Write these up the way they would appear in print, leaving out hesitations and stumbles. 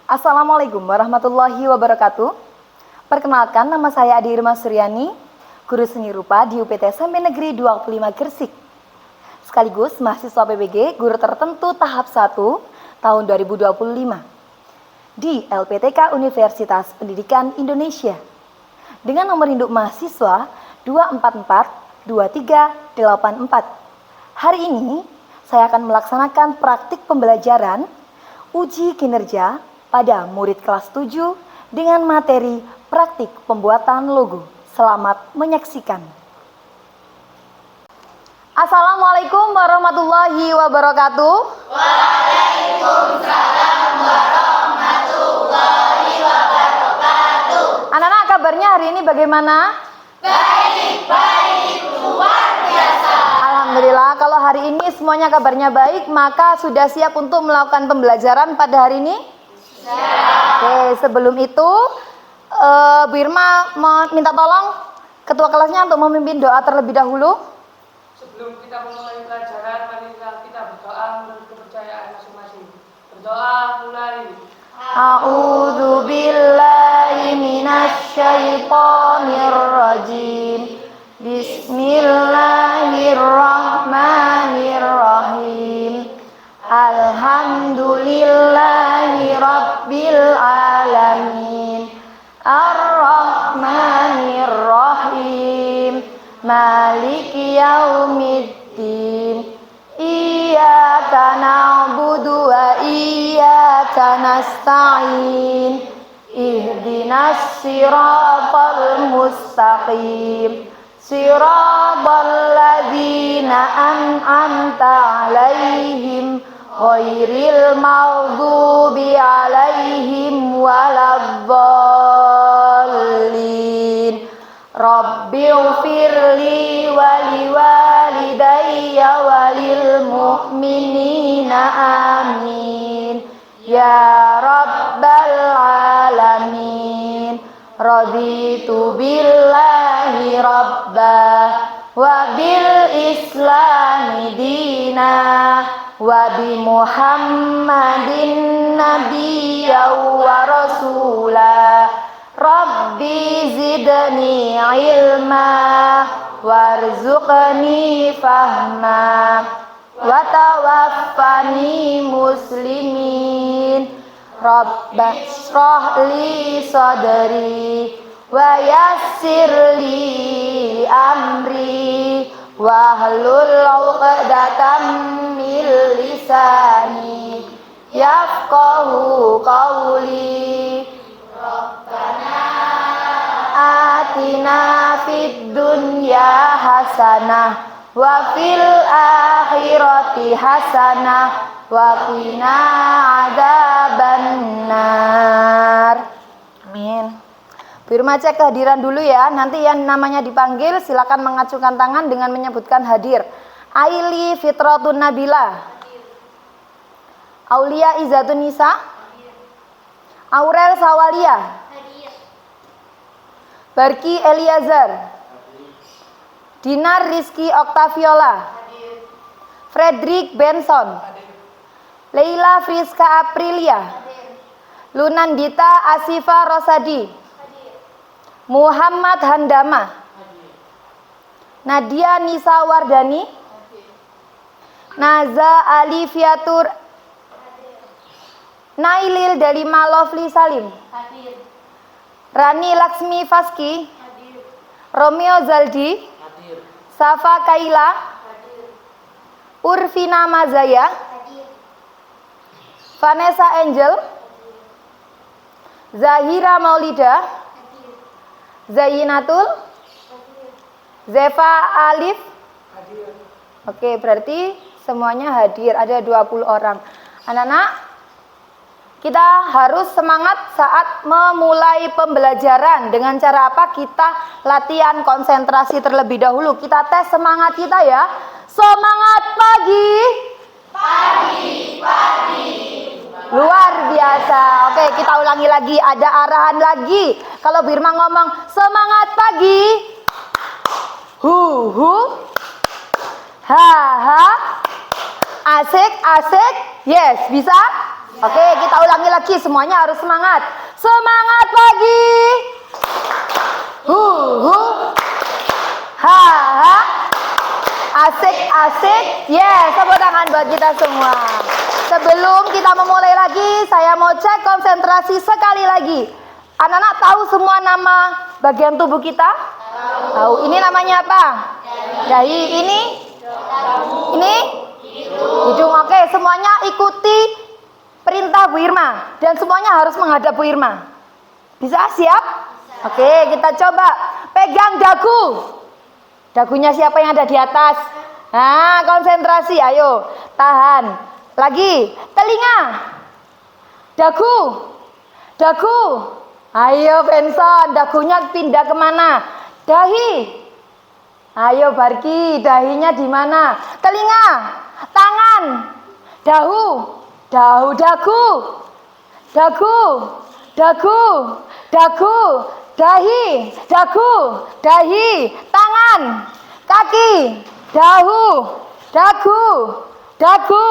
Assalamualaikum warahmatullahi wabarakatuh. Perkenalkan, nama saya Adi Irma Suryani, guru seni rupa di UPT SMP Negeri 25 Gresik. Sekaligus mahasiswa PBG guru tertentu tahap 1 tahun 2025 di LPTK Universitas Pendidikan Indonesia dengan nomor induk mahasiswa 2442384. Hari ini saya akan melaksanakan praktik pembelajaran uji kinerja pada murid kelas 7 dengan materi praktik pembuatan logo. Selamat menyaksikan. Assalamualaikum warahmatullahi wabarakatuh. Waalaikumsalam warahmatullahi wabarakatuh. Anak-anak, kabarnya hari ini bagaimana? Baik, luar biasa. Alhamdulillah, kalau hari ini semuanya kabarnya baik, maka sudah siap untuk melakukan pembelajaran pada hari ini? Siap. Oke, sebelum itu Bu Irma mau minta tolong ketua kelasnya untuk memimpin doa terlebih dahulu. Sebelum kita memulai pelajaran, mari kita berdoa menurut kepercayaan masing-masing. Berdoa mulai. A'udzu billahi minasyaitonir rajim. Bismillahirrahmanirrahim. Alhamdulillahi rabbil alamin. Ar-Rahmanir-Rahim. Maliki yaumiddin. Iyyaka na'budu wa iyyaka nasta'in. Ihdinas siratal mustaqim. Siratal ladzina an'amta 'alaihim ghairil maghdubi 'alaihim waladdallin. Rabbighfirli wa liwalidayya walil mu'minina amin. Ya rabbal alamin. Raditu billahi rabba wa bil islami dina wa bi muhammadin nabiyya wa rasula. Rabbi zidni ilma warzuqni fahma wa tawaffani muslimin. Rabbana shrah li sadri wa yassir li amri wahlul 'uqdatam min lisani yafqahu qawli. Rabbana atina fid dunya hasanah wa fil akhirati hasanah wa qina adzabannar. Amin. Bu Irma cek kehadiran dulu ya. Nanti yang namanya dipanggil silakan mengacungkan tangan dengan menyebutkan hadir. Aili Fitratun Nabila. Aulia Izzatun Nisa. Aurel Sawalia. Barki Eliazar. Dinar Rizky Oktaviola. Frederick Benson. Leila Friska Aprilia. Lunandita Asifa Rosadi. Muhammad Handama. Nadia Nisa Wardani. Naza Alifiatur. Nailil Dalima Lovely Salim. Rani Laksmi Faski. Romeo Zaldi. Safa Kaila. Urfina Mazaya. Vanessa Angel. Zahira Maulida. Zainatul. Zefa Alif. Oke, berarti semuanya hadir, ada 20 orang. Anak-anak, kita harus semangat saat memulai pembelajaran. Dengan cara apa? Kita latihan konsentrasi terlebih dahulu. Kita tes semangat kita ya. Semangat pagi. Pagi. Luar biasa. Oke, kita ulangi lagi. Ada arahan lagi. Kalau Birma ngomong semangat pagi. Hu. Ha. Asik. Yes, bisa? Oke, kita ulangi lagi, semuanya harus semangat. Semangat pagi. Hu hu. Ha ha. Asik asik. Yes, tepuk tangan buat kita semua. Sebelum kita memulai lagi, saya mau cek konsentrasi sekali lagi. Anak-anak tahu semua nama bagian tubuh kita? Tahu. Ini namanya apa? Dahi. Ini? Ini? Hidung. Oke, semuanya ikuti perintah Bu Irma. Dan semuanya harus menghadap Bu Irma. Bisa? Siap? Oke, kita coba. Pegang dagu. Dagunya siapa yang ada di atas? Nah, konsentrasi. Ayo, tahan. Lagi. Telinga. Dagu. Dagu. Ayo Benson, dagunya pindah kemana? Dahi. Ayo Barki, dahinya di mana? Telinga, tangan, dahu, dahu, dagu, dagu, dagu, dagu, dahi, dagu, dahi, tangan, kaki, dahu, dagu, dagu,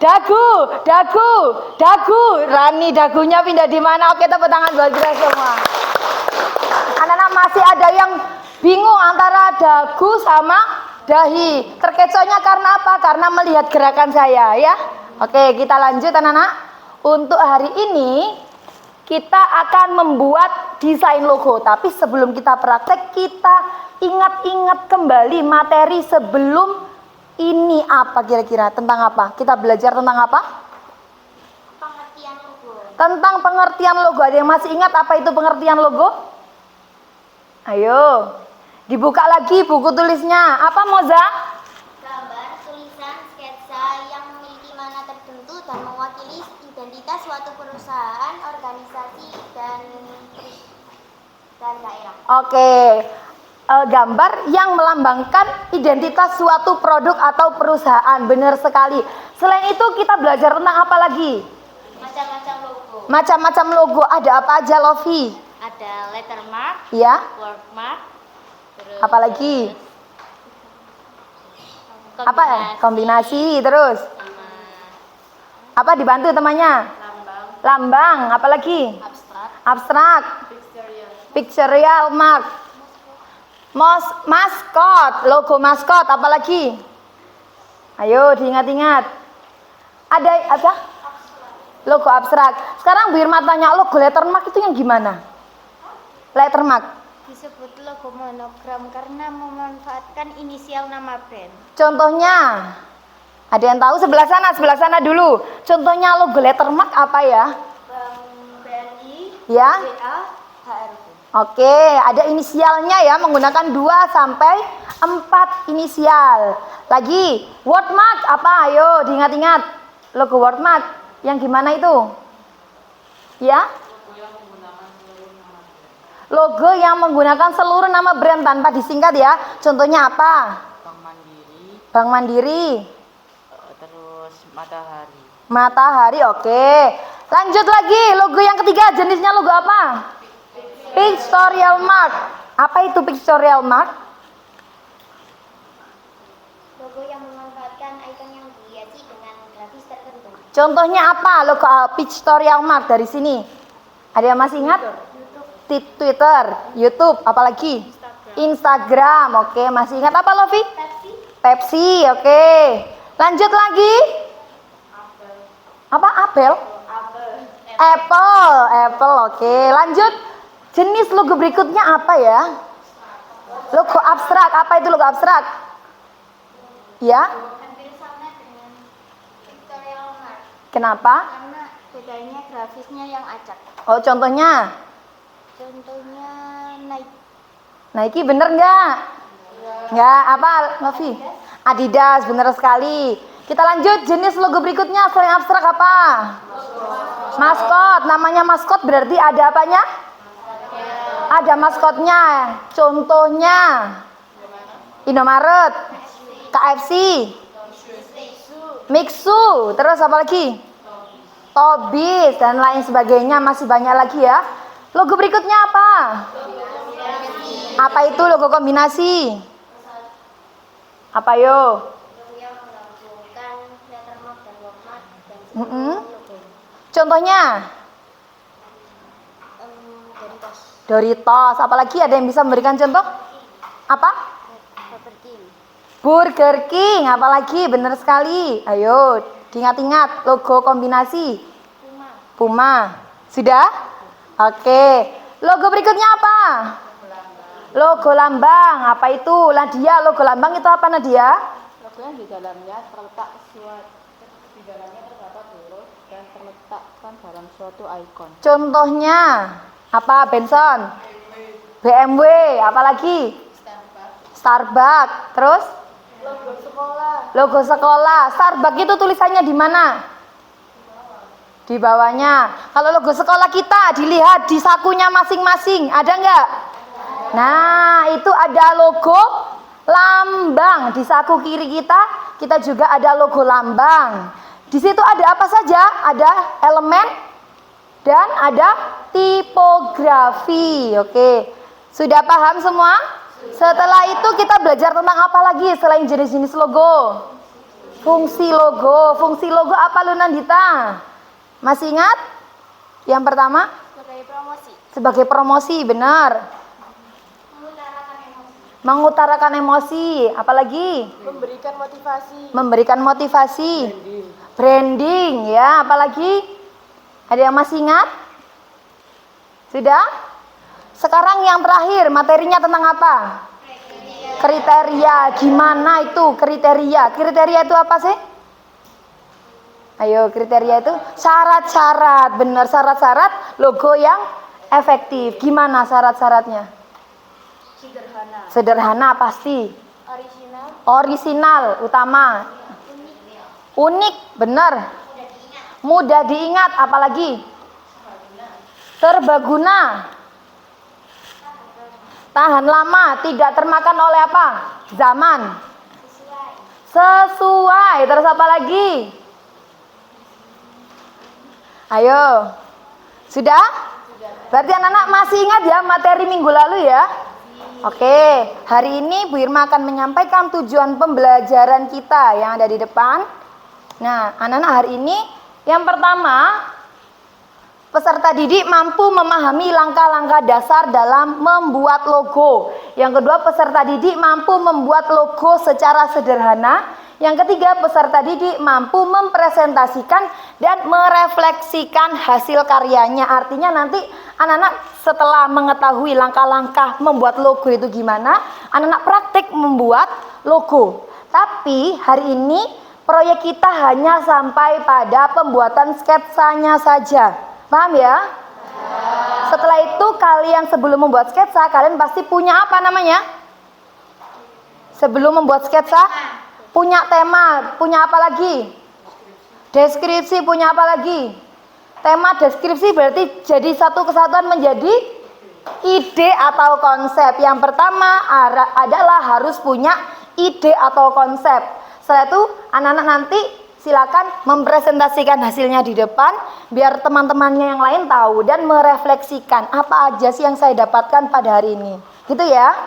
dagu, dagu, dagu. Rani, dagunya pindah di mana? Oke, tepuk tangan buat kita semua. Anak-anak masih ada yang bingung antara dagu sama dahi. Terkecohnya karena apa? Karena melihat gerakan saya ya. Oke, kita lanjut anak-anak. Untuk hari ini kita akan membuat desain logo. Tapi sebelum kita praktek, kita ingat-ingat kembali materi sebelum ini apa kira-kira? Tentang apa? Kita belajar tentang apa? Pengertian logo. Tentang pengertian logo. Ada yang masih ingat apa itu pengertian logo? Ayo, dibuka lagi buku tulisnya. Apa Moza? Gambar, tulisan, sketsa yang memiliki makna tertentu dan mewakili identitas suatu perusahaan, organisasi, dan daerah. Oke. Gambar yang melambangkan identitas suatu produk atau perusahaan. Benar sekali. Selain itu kita belajar tentang apa lagi? Macam-macam logo. Macam-macam logo. Ada apa aja, Lovi? Ada lettermark, Ya. wordmark, terus Apalagi? Apa ya? Kombinasi terus. sama Apa dibantu temannya? Lambang. Apalagi? abstrak, Abstrak. Pictorial mark. Maskot, logo maskot, apalagi? Ayo diingat-ingat. Ada apa? Logo abstrak. Sekarang Bu Irma tanya, logo lettermark itu yang gimana? Lettermark. disebut logo monogram karena memanfaatkan inisial nama brand. Contohnya, ada yang tahu? Sebelah sana dulu. Contohnya logo lettermark apa ya? BNI, Ya. BA, HRD. Oke, ada inisialnya ya, menggunakan 2 sampai 4 inisial. Lagi, wordmark apa? Ayo diingat-ingat. Logo wordmark yang gimana itu? Ya? Logo yang menggunakan seluruh nama brand tanpa disingkat ya. Contohnya apa? Bank Mandiri, Bank Mandiri. terus Matahari. Matahari, oke. Lanjut lagi, logo yang ketiga, jenisnya logo apa? Pictorial mark. Apa itu pictorial mark? Logo yang memanfaatkan icon yang dihiasi dengan grafis tertentu. Contohnya apa logo pictorial mark dari sini? Ada yang masih ingat? Twitter, YouTube, apalagi? Instagram, oke. Masih ingat apa Lovi? Pepsi, Pepsi, oke. Lanjut lagi. Apa? Apple? Apple, oke. Lanjut. Jenis logo berikutnya apa ya? Logo abstrak. Apa itu logo abstrak? Ya? hampir sama dengan pictorial mark Kenapa? karena bedanya grafisnya yang acak. Oh, contohnya Contohnya Nike. Nike, bener nggak? Nggak. Apa, Lovi? Adidas, bener sekali. Kita lanjut, jenis logo berikutnya selain abstrak apa? Maskot. Namanya maskot berarti ada apanya? Ada maskotnya. Contohnya Indomaret, KFC, Mixu, terus apa lagi? Tobis dan lain sebagainya, masih banyak lagi ya. Logo berikutnya apa? Apa itu logo kombinasi? Apa yo? Yang menggabungkan lettermark dan wordmark dan Mm-mm. logo. Contohnya? Doritos. Doritos. Apalagi ada yang bisa memberikan contoh? Apa? Burger King. Burger King. Apalagi? Benar sekali. Ayo, diingat-ingat logo kombinasi. Puma. Sudah? Oke. Logo berikutnya apa? Logo lambang. Apa itu? Nadia, logo lambang itu apa, Nadia? Logo yang di dalamnya terletak di dalamnya terdapat huruf dan terletakkan dalam suatu ikon. Contohnya apa, Benson? BMW. Apalagi? Starbucks. Terus? Logo sekolah. Logo sekolah. Starbucks itu tulisannya di mana? Di bawahnya. Kalau logo sekolah kita dilihat di sakunya masing-masing, ada nggak? Nah, itu ada logo lambang. Di saku kiri kita juga ada logo lambang. Di situ ada apa saja? Ada elemen dan ada tipografi. Oke, sudah paham semua? Setelah itu kita belajar tentang apa lagi selain jenis-jenis logo? Fungsi logo. Fungsi logo apa, Lunandita? Masih ingat? Yang pertama? Sebagai promosi. Sebagai promosi, benar. Mengutarakan emosi. Mengutarakan emosi. Apalagi? Memberikan motivasi. Memberikan motivasi. Branding, ya. Apalagi? Ada yang masih ingat? Sudah? Sekarang yang terakhir, materinya tentang apa? Kriteria. Gimana itu kriteria? Kriteria itu apa sih? Ayo, kriteria itu syarat-syarat. Benar, syarat-syarat logo yang efektif. Gimana syarat-syaratnya? Sederhana. Sederhana pasti. Original. Orisinal, utama. Unik, benar. Mudah diingat, apalagi? Serbaguna. Tahan lama, tidak termakan oleh apa? Zaman. Sesuai. Terus apa lagi? Ayo. Sudah? Berarti anak-anak masih ingat ya materi minggu lalu ya? Oke, hari ini Bu Irma akan menyampaikan tujuan pembelajaran kita yang ada di depan. Nah, anak-anak hari ini yang pertama, peserta didik mampu memahami langkah-langkah dasar dalam membuat logo. Yang kedua, peserta didik mampu membuat logo secara sederhana. Yang ketiga, peserta didik mampu mempresentasikan dan merefleksikan hasil karyanya. Artinya nanti anak-anak setelah mengetahui langkah-langkah membuat logo itu gimana, anak-anak praktik membuat logo. Tapi hari ini proyek kita hanya sampai pada pembuatan sketsanya saja. Paham ya? Setelah itu kalian sebelum membuat sketsa, kalian pasti punya apa namanya? Sebelum membuat sketsa, punya tema, punya apa lagi? Deskripsi, punya apa lagi? Tema, deskripsi berarti jadi satu kesatuan menjadi ide atau konsep. Yang pertama adalah harus punya ide atau konsep. Setelah itu anak-anak nanti silakan mempresentasikan hasilnya di depan biar teman-temannya yang lain tahu dan merefleksikan apa aja sih yang saya dapatkan pada hari ini. Gitu ya.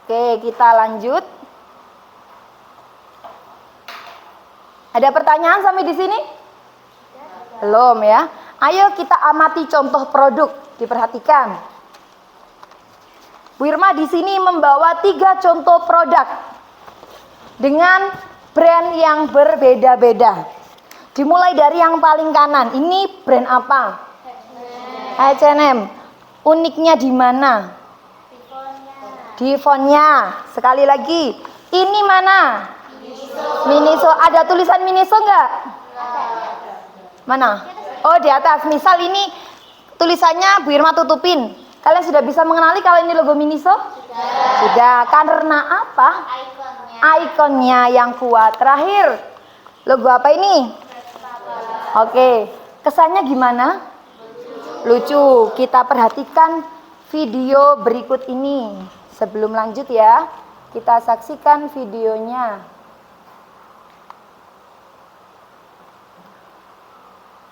Oke, kita lanjut. Ada pertanyaan sampai di sini? Belum ya. Ayo kita amati contoh produk. Diperhatikan. Bu Irma di sini membawa 3 contoh produk dengan brand yang berbeda-beda. Dimulai dari yang paling kanan. Ini brand apa? H&M. Uniknya di mana? Di fontnya. Sekali lagi. Ini mana? Miniso. Ada tulisan Miniso enggak? Mana? Oh, di atas. Misal ini tulisannya Bu Irma tutupin. Kalian sudah bisa mengenali kalau ini logo Miniso? Sudah. Karena apa? Ikonnya yang kuat. Terakhir, logo apa ini? Oke, kesannya gimana? Lucu. Kita perhatikan video berikut ini. Sebelum lanjut ya, kita saksikan videonya.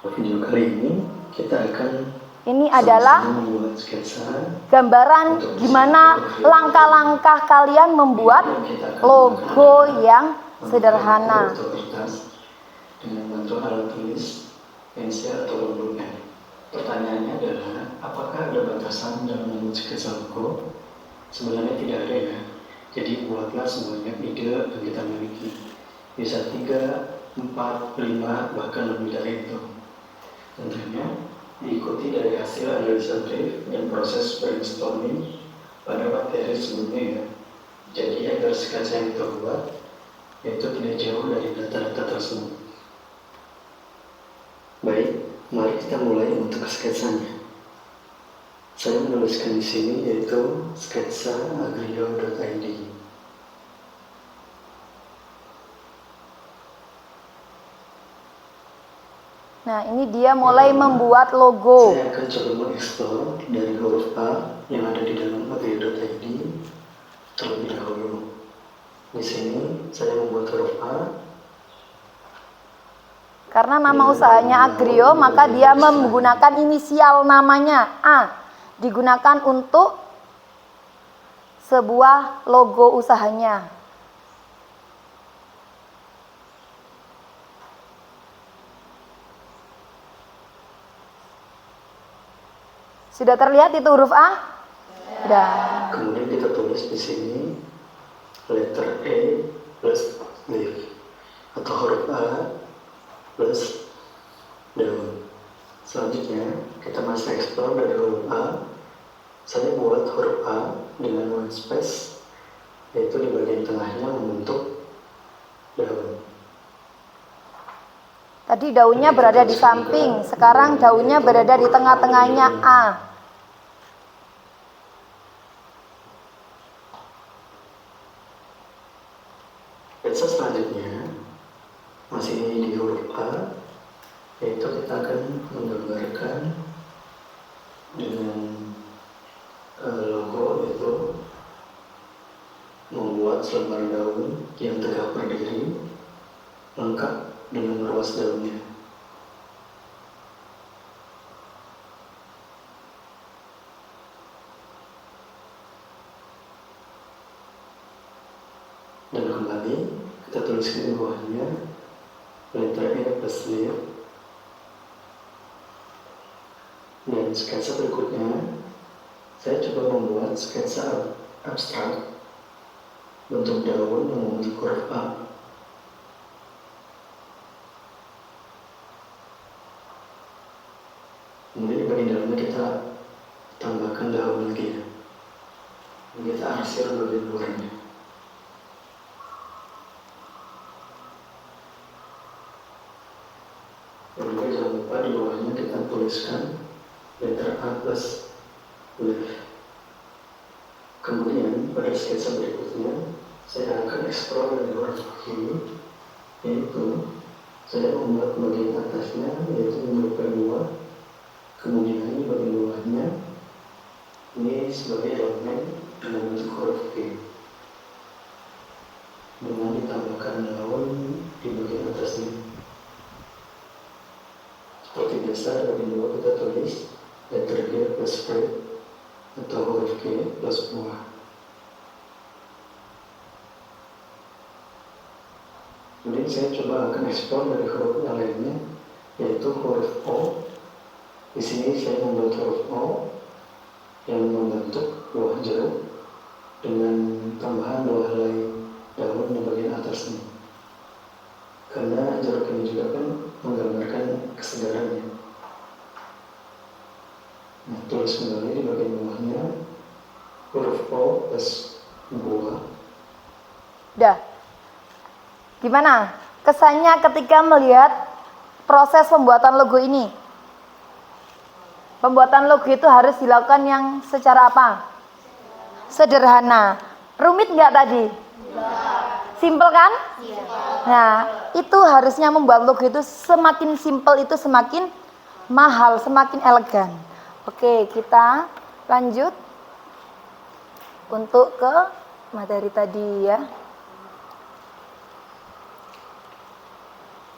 Video kali ini kita akan Ini adalah membuat sketsa gambaran gimana langkah-langkah kalian membuat logo yang sederhana. kertas dengan bentuk alat tulis, pensil inisial atau logo N. Pertanyaannya adalah, apakah ada batasan dalam membuat sketsa logo? Sebenarnya tidak ada ya. Jadi buatlah sebanyak ide yang kita miliki. Bisa 3, 4, 5, bahkan lebih dari itu. Tentunya diikuti dari hasil analisa brief dan proses brainstorming pada materi sebelumnya ya. Jadi agar sketsa yang kita buat itu tidak jauh dari data-data tersebut. Baik, mari kita mulai untuk sketsanya. Saya menuliskan di sini yaitu sketsa agrio.id. Nah, ini dia mulai membuat logo. Saya akan coba mengeksplor dari huruf A yang ada di dalam agrio.id terlebih dahulu. Di sini saya membuat huruf A. Karena nama usahanya Agrio, maka dia menggunakan inisial namanya A. Digunakan untuk sebuah logo usahanya. Sudah terlihat itu huruf A? Sudah. Kemudian kita tulis di sini letter E plus leaf atau huruf A plus daun. Selanjutnya kita masih explore dari huruf A. Saya buat huruf A dengan one space, yaitu di bagian tengahnya membentuk daun. Tadi daunnya berada di samping, sekarang daunnya berada di tengah-tengahnya A. Sketsa selanjutnya masih di huruf A, yaitu kita akan menggambarkan dengan logo, yaitu membuat selembar daun yang tegak berdiri lengkap dengan ruas daunnya. Dan kembali kita tuliskan di bawahnya letter E plus leaf. Dan sketsa berikutnya saya coba membuat sketsa abstrak bentuk daun yang membentuk huruf A. Kemudian di bagian dalamnya kita tambahkan daun lagi ya. Kita arsir bagian luarnya. Dan juga jangan lupa di bawahnya kita tuliskan letter A plus leaf. Kemudian pada sketsa berikutnya saya akan explore dari huruf Q, yaitu saya membuat bagian atasnya yaitu menyerupai buah. Kemudian di bagian bawahnya ini sebagai elemen dengan bentuk huruf Q dengan ditambahkan daun di bagian atasnya. Seperti biasa di bagian bawah kita tulis letter G plus fruit atau huruf G plus buah. Kemudian saya coba akan ekspor dari huruf yang lainnya yaitu huruf O. Di sini saya membuat huruf O yang membentuk buah jeruk dengan tambahan 2 helai daun di bagian atasnya. Karena jeruk ini juga kan menggambarkan kesegarannya. Nah, tulis kembali di bagian bawahnya huruf O plus buah. Udah. Gimana kesannya ketika melihat proses pembuatan logo ini? Pembuatan logo itu harus dilakukan yang secara apa? Sederhana. Rumit nggak tadi? Simpel kan? Nah, itu harusnya membuat logo itu semakin simpel itu semakin mahal, semakin elegan. Oke, kita lanjut untuk ke materi tadi ya.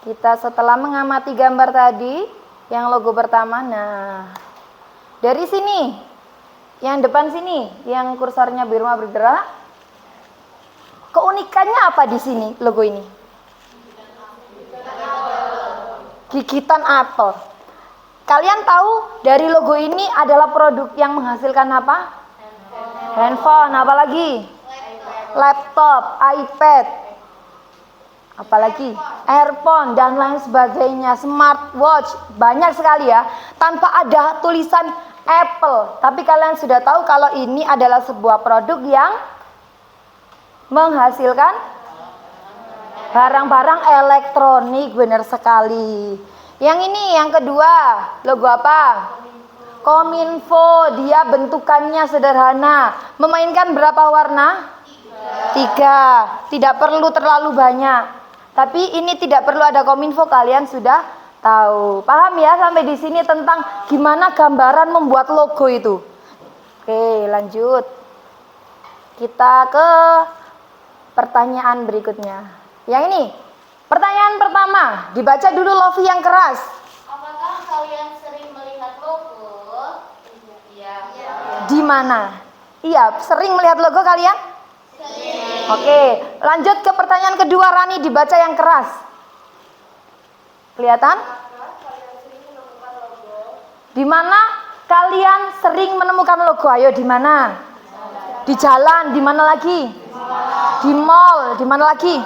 Kita setelah mengamati gambar tadi, yang logo pertama, nah dari sini, yang depan sini, yang kursornya Birma bergerak, keunikannya apa di sini logo ini? Gigitan apel. Kalian tahu dari logo ini adalah produk yang menghasilkan apa? Handphone, apalagi? Laptop, iPad, apalagi? Earphone dan lain sebagainya, smartwatch, banyak sekali ya. Tanpa ada tulisan Apple. Tapi kalian sudah tahu kalau ini adalah sebuah produk yang menghasilkan barang-barang elektronik, benar sekali. Yang ini yang kedua, logo apa? Kominfo. Dia bentukannya sederhana. Memainkan berapa warna? 3. Tidak perlu terlalu banyak. Tapi ini tidak perlu ada Kominfo, kalian sudah tahu. Paham ya sampai di sini tentang gimana gambaran membuat logo itu? Oke, lanjut. Kita ke pertanyaan berikutnya. Yang ini. Pertanyaan pertama, dibaca dulu Lofi yang keras. Apakah kalian sering melihat logo? Iya. Di mana? Iya, sering melihat logo kalian? Sering. Oke, lanjut ke pertanyaan kedua, Rani, dibaca yang keras. Kelihatan? Di mana kalian sering menemukan logo? Ayo, di mana? Di jalan, di mana lagi? Di mall, di mana lagi?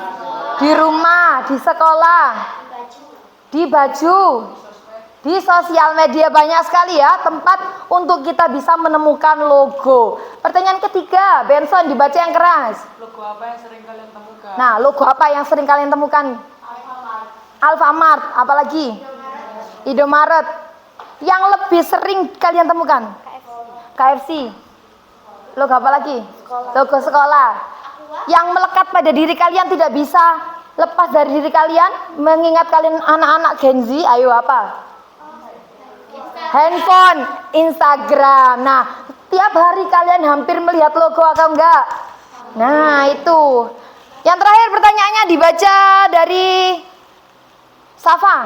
Di rumah, di sekolah, di baju, di sosial media, banyak sekali ya tempat untuk kita bisa menemukan logo. Pertanyaan ketiga, Benson, dibaca yang keras. Logo apa yang sering kalian temukan? Nah, logo apa yang sering kalian temukan? Alfamart, apalagi? Indomaret. Yang lebih sering kalian temukan? KFC. Logo apa lagi? Logo sekolah. Yang melekat pada diri kalian, tidak bisa lepas dari diri kalian, mengingat kalian anak-anak Gen Z, ayo apa? Handphone, Instagram. Nah, tiap hari kalian hampir melihat logo atau enggak? Nah, itu. Yang terakhir pertanyaannya dibaca dari Safa.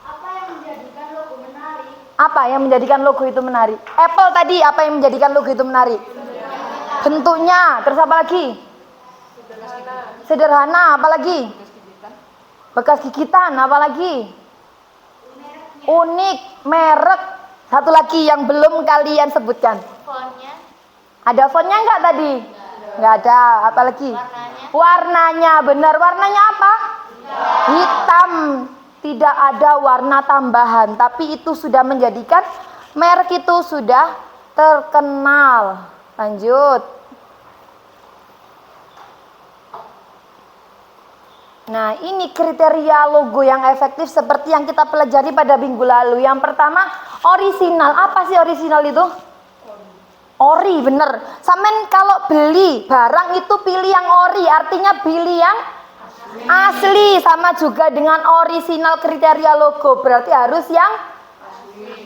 Apa yang menjadikan logo menarik? Apa yang menjadikan logo itu menarik? Apple tadi, apa yang menjadikan logo itu menarik? Bentuknya, terus apa lagi? Sederhana, apa lagi? Bekas gigitan, apa lagi? Unik, merek. Satu lagi yang belum kalian sebutkan. Fontnya, Ada fontnya enggak tadi? Enggak ada, apa lagi? Warnanya, benar. Warnanya apa? Hitam. Tidak ada warna tambahan, tapi itu sudah menjadikan merek itu sudah terkenal. Lanjut. Nah, ini kriteria logo yang efektif seperti yang kita pelajari pada minggu lalu. Yang pertama, orisinal. Apa sih orisinal itu? Ori, bener. Sampean kalau beli barang itu pilih yang ori, artinya pilih yang asli. Sama juga dengan orisinal kriteria logo, berarti harus yang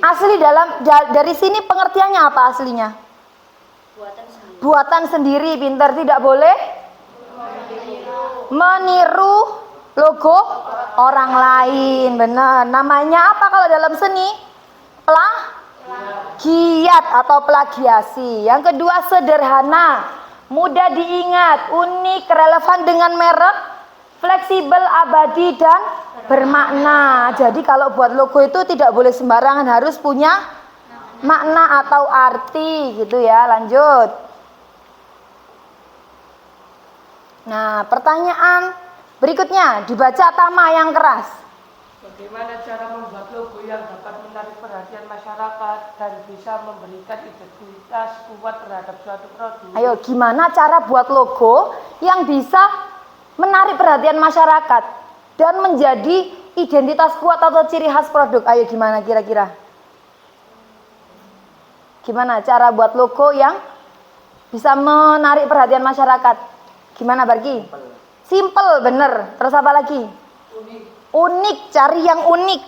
asli. Dari sini pengertiannya apa aslinya? Buatan sendiri, pintar. Tidak boleh meniru logo orang lain. Benar. Namanya apa kalau dalam seni? Plagiat atau plagiasi. Yang kedua, sederhana, mudah diingat, unik, relevan dengan merek, fleksibel, abadi, dan bermakna. Jadi kalau buat logo itu tidak boleh sembarangan, harus punya makna atau arti gitu ya. Lanjut. Nah, pertanyaan berikutnya dibaca Tama yang keras. Bagaimana cara membuat logo yang dapat menarik perhatian masyarakat dan bisa memberikan identitas kuat terhadap suatu produk? Ayo, gimana cara buat logo yang bisa menarik perhatian masyarakat dan menjadi identitas kuat atau ciri khas produk? Ayo, gimana kira-kira? Gimana cara buat logo yang bisa menarik perhatian masyarakat? Gimana, Barki? Simple, bener. Terus apa lagi? Unik, cari yang unik.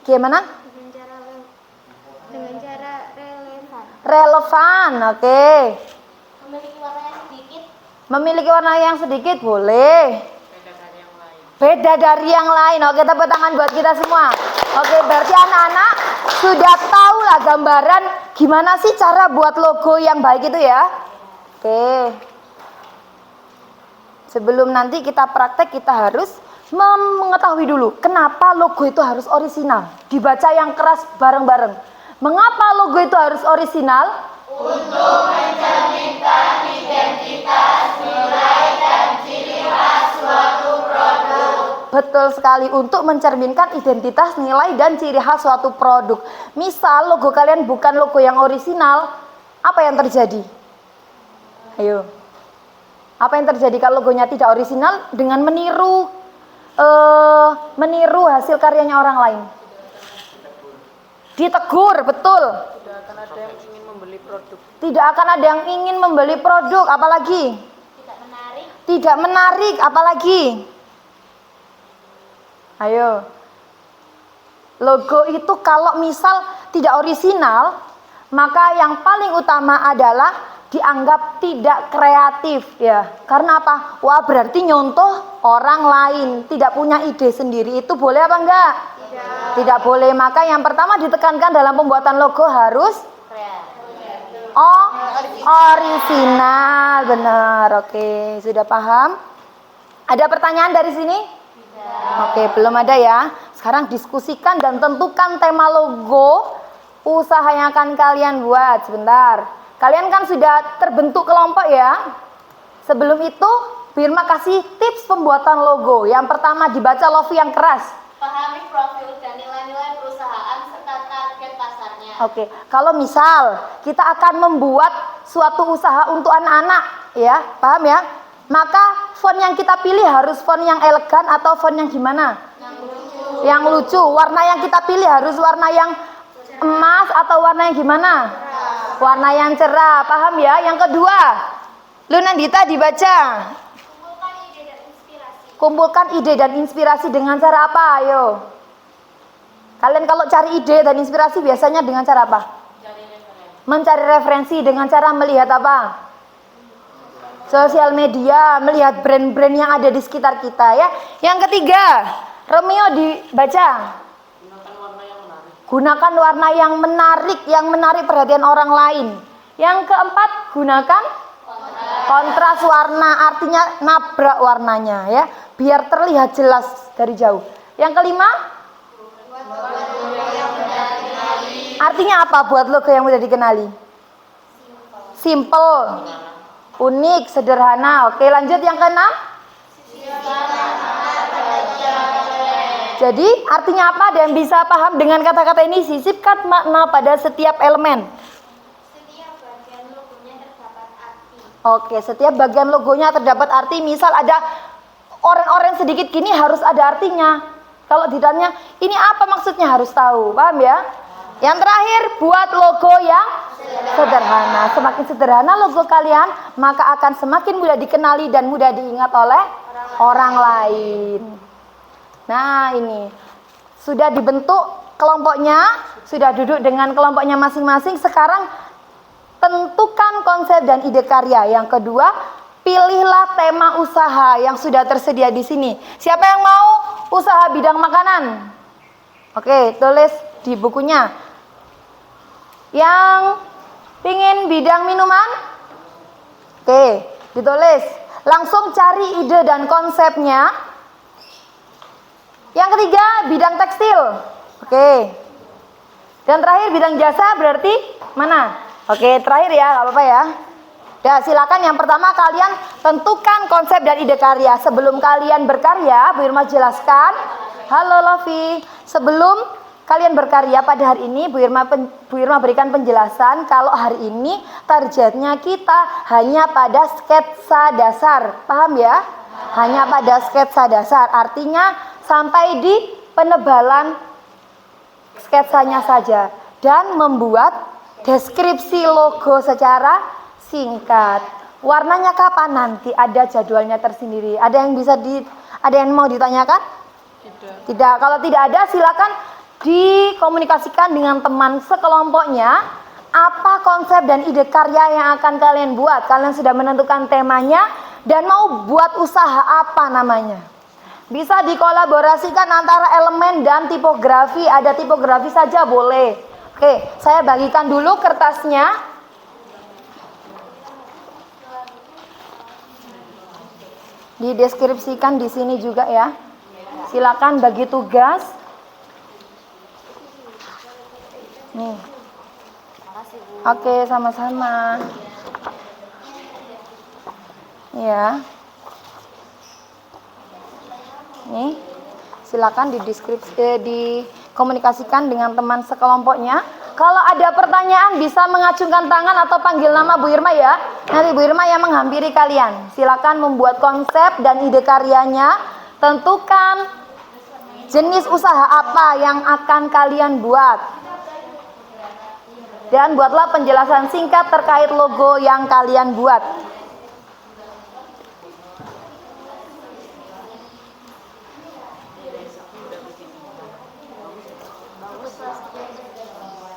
Gimana? dengan cara relevan. Relevan, oke. Memiliki warna yang sedikit. Memiliki warna yang sedikit, boleh. Beda dari yang lain. Oke, tepuk tangan buat kita semua. Oke, berarti anak-anak sudah tahu lah gambaran gimana sih cara buat logo yang baik itu ya. Oke. Sebelum nanti kita praktek, kita harus mengetahui dulu kenapa logo itu harus orisinal. Dibaca yang keras bareng-bareng. Mengapa logo itu harus orisinal? Untuk mencerminkan identitas, nilai, dan ciri khas suatu produk. Betul sekali, untuk mencerminkan identitas, nilai, dan ciri khas suatu produk. Misal logo kalian bukan logo yang orisinal, apa yang terjadi? Ayo. Apa yang terjadi kalau logonya tidak orisinal? Dengan meniru hasil karyanya orang lain. Ditegur, betul. Tidak akan ada yang ingin membeli produk. Tidak akan ada yang ingin membeli produk, apalagi? Tidak menarik. Tidak menarik, apalagi? Ayo. Logo itu kalau misal tidak orisinal, maka yang paling utama adalah dianggap tidak kreatif ya. Karena apa? Wah, berarti nyontoh orang lain, tidak punya ide sendiri. Itu boleh apa enggak? Tidak boleh. Maka yang pertama ditekankan dalam pembuatan logo harus orisinal. Benar. Oke, sudah paham? Ada pertanyaan dari sini? Oke, belum ada ya. Sekarang diskusikan dan tentukan tema logo usaha yang akan kalian buat. Sebentar. Kalian kan sudah terbentuk kelompok ya. Sebelum itu, Bu Irma kasih tips pembuatan logo. Yang pertama dibaca Lofi yang keras. Pahami profil dan nilai-nilai perusahaan serta target pasarnya. Oke, kalau misal kita akan membuat suatu usaha untuk anak-anak, ya, paham ya? Maka font yang kita pilih harus font yang elegan atau font yang gimana? Yang lucu. Warna yang kita pilih harus warna yang emas atau warna yang gimana? Warna yang cerah, paham ya? Yang kedua, Lu Nandita dibaca. Kumpulkan ide dan inspirasi. Kumpulkan ide dan inspirasi dengan cara apa? Ayo. Kalian kalau cari ide dan inspirasi biasanya dengan cara apa? Mencari referensi dengan cara melihat apa? Sosial media, melihat brand-brand yang ada di sekitar kita ya. Yang ketiga, Romeo dibaca. Gunakan warna yang menarik perhatian orang lain. Yang keempat, gunakan kontras warna, artinya nabrak warnanya ya, biar terlihat jelas dari jauh. Yang kelima, artinya apa buat logo yang mudah dikenali? Simple, unik, sederhana. Oke, lanjut yang keenam. Jadi artinya apa? Ada yang bisa paham dengan kata-kata ini? Sisipkan makna pada setiap elemen. Setiap bagian logonya terdapat arti. Oke, setiap bagian logonya terdapat arti. Misal ada oren-oren sedikit gini harus ada artinya. Kalau ditanya, ini apa maksudnya harus tahu. Paham ya? Yang terakhir, buat logo yang sederhana. Semakin sederhana logo kalian, maka akan semakin mudah dikenali dan mudah diingat oleh orang lain. Nah, ini sudah dibentuk kelompoknya, sudah duduk dengan kelompoknya masing-masing. Sekarang tentukan konsep dan ide karya. Yang kedua, pilihlah tema usaha yang sudah tersedia di sini. Siapa yang mau usaha bidang makanan? Oke, tulis di bukunya. Yang pingin bidang minuman? Oke, ditulis. Langsung cari ide dan konsepnya. Yang ketiga, bidang tekstil. Oke. Dan terakhir bidang jasa berarti mana? Oke, terakhir ya, nggak apa-apa ya. Ya, silakan yang pertama kalian tentukan konsep dan ide karya. Sebelum kalian berkarya, Bu Irma jelaskan. Halo Lofi, sebelum kalian berkarya pada hari ini, Bu Irma berikan penjelasan kalau hari ini targetnya kita hanya pada sketsa dasar. Paham ya? Hanya pada sketsa dasar. Artinya sampai di penebalan sketsanya saja dan membuat deskripsi logo secara singkat. Warnanya kapan? Nanti ada jadwalnya tersendiri. Ada yang mau ditanyakan? Tidak. Kalau tidak ada, silakan dikomunikasikan dengan teman sekelompoknya. Apa konsep dan ide karya yang akan kalian buat? Kalian sudah menentukan temanya dan mau buat usaha apa namanya? Bisa dikolaborasikan antara elemen dan tipografi. Ada tipografi saja boleh. Oke, saya bagikan dulu kertasnya. Dideskripsikan di sini juga ya. Silakan bagi tugas. Nih. Oke, sama-sama. Ya. Nih. Silakan dikomunikasikan dengan teman sekelompoknya. Kalau ada pertanyaan bisa mengacungkan tangan atau panggil nama Bu Irma ya. Nanti Bu Irma yang menghampiri kalian. Silakan membuat konsep dan ide karyanya. Tentukan jenis usaha apa yang akan kalian buat. Dan buatlah penjelasan singkat terkait logo yang kalian buat.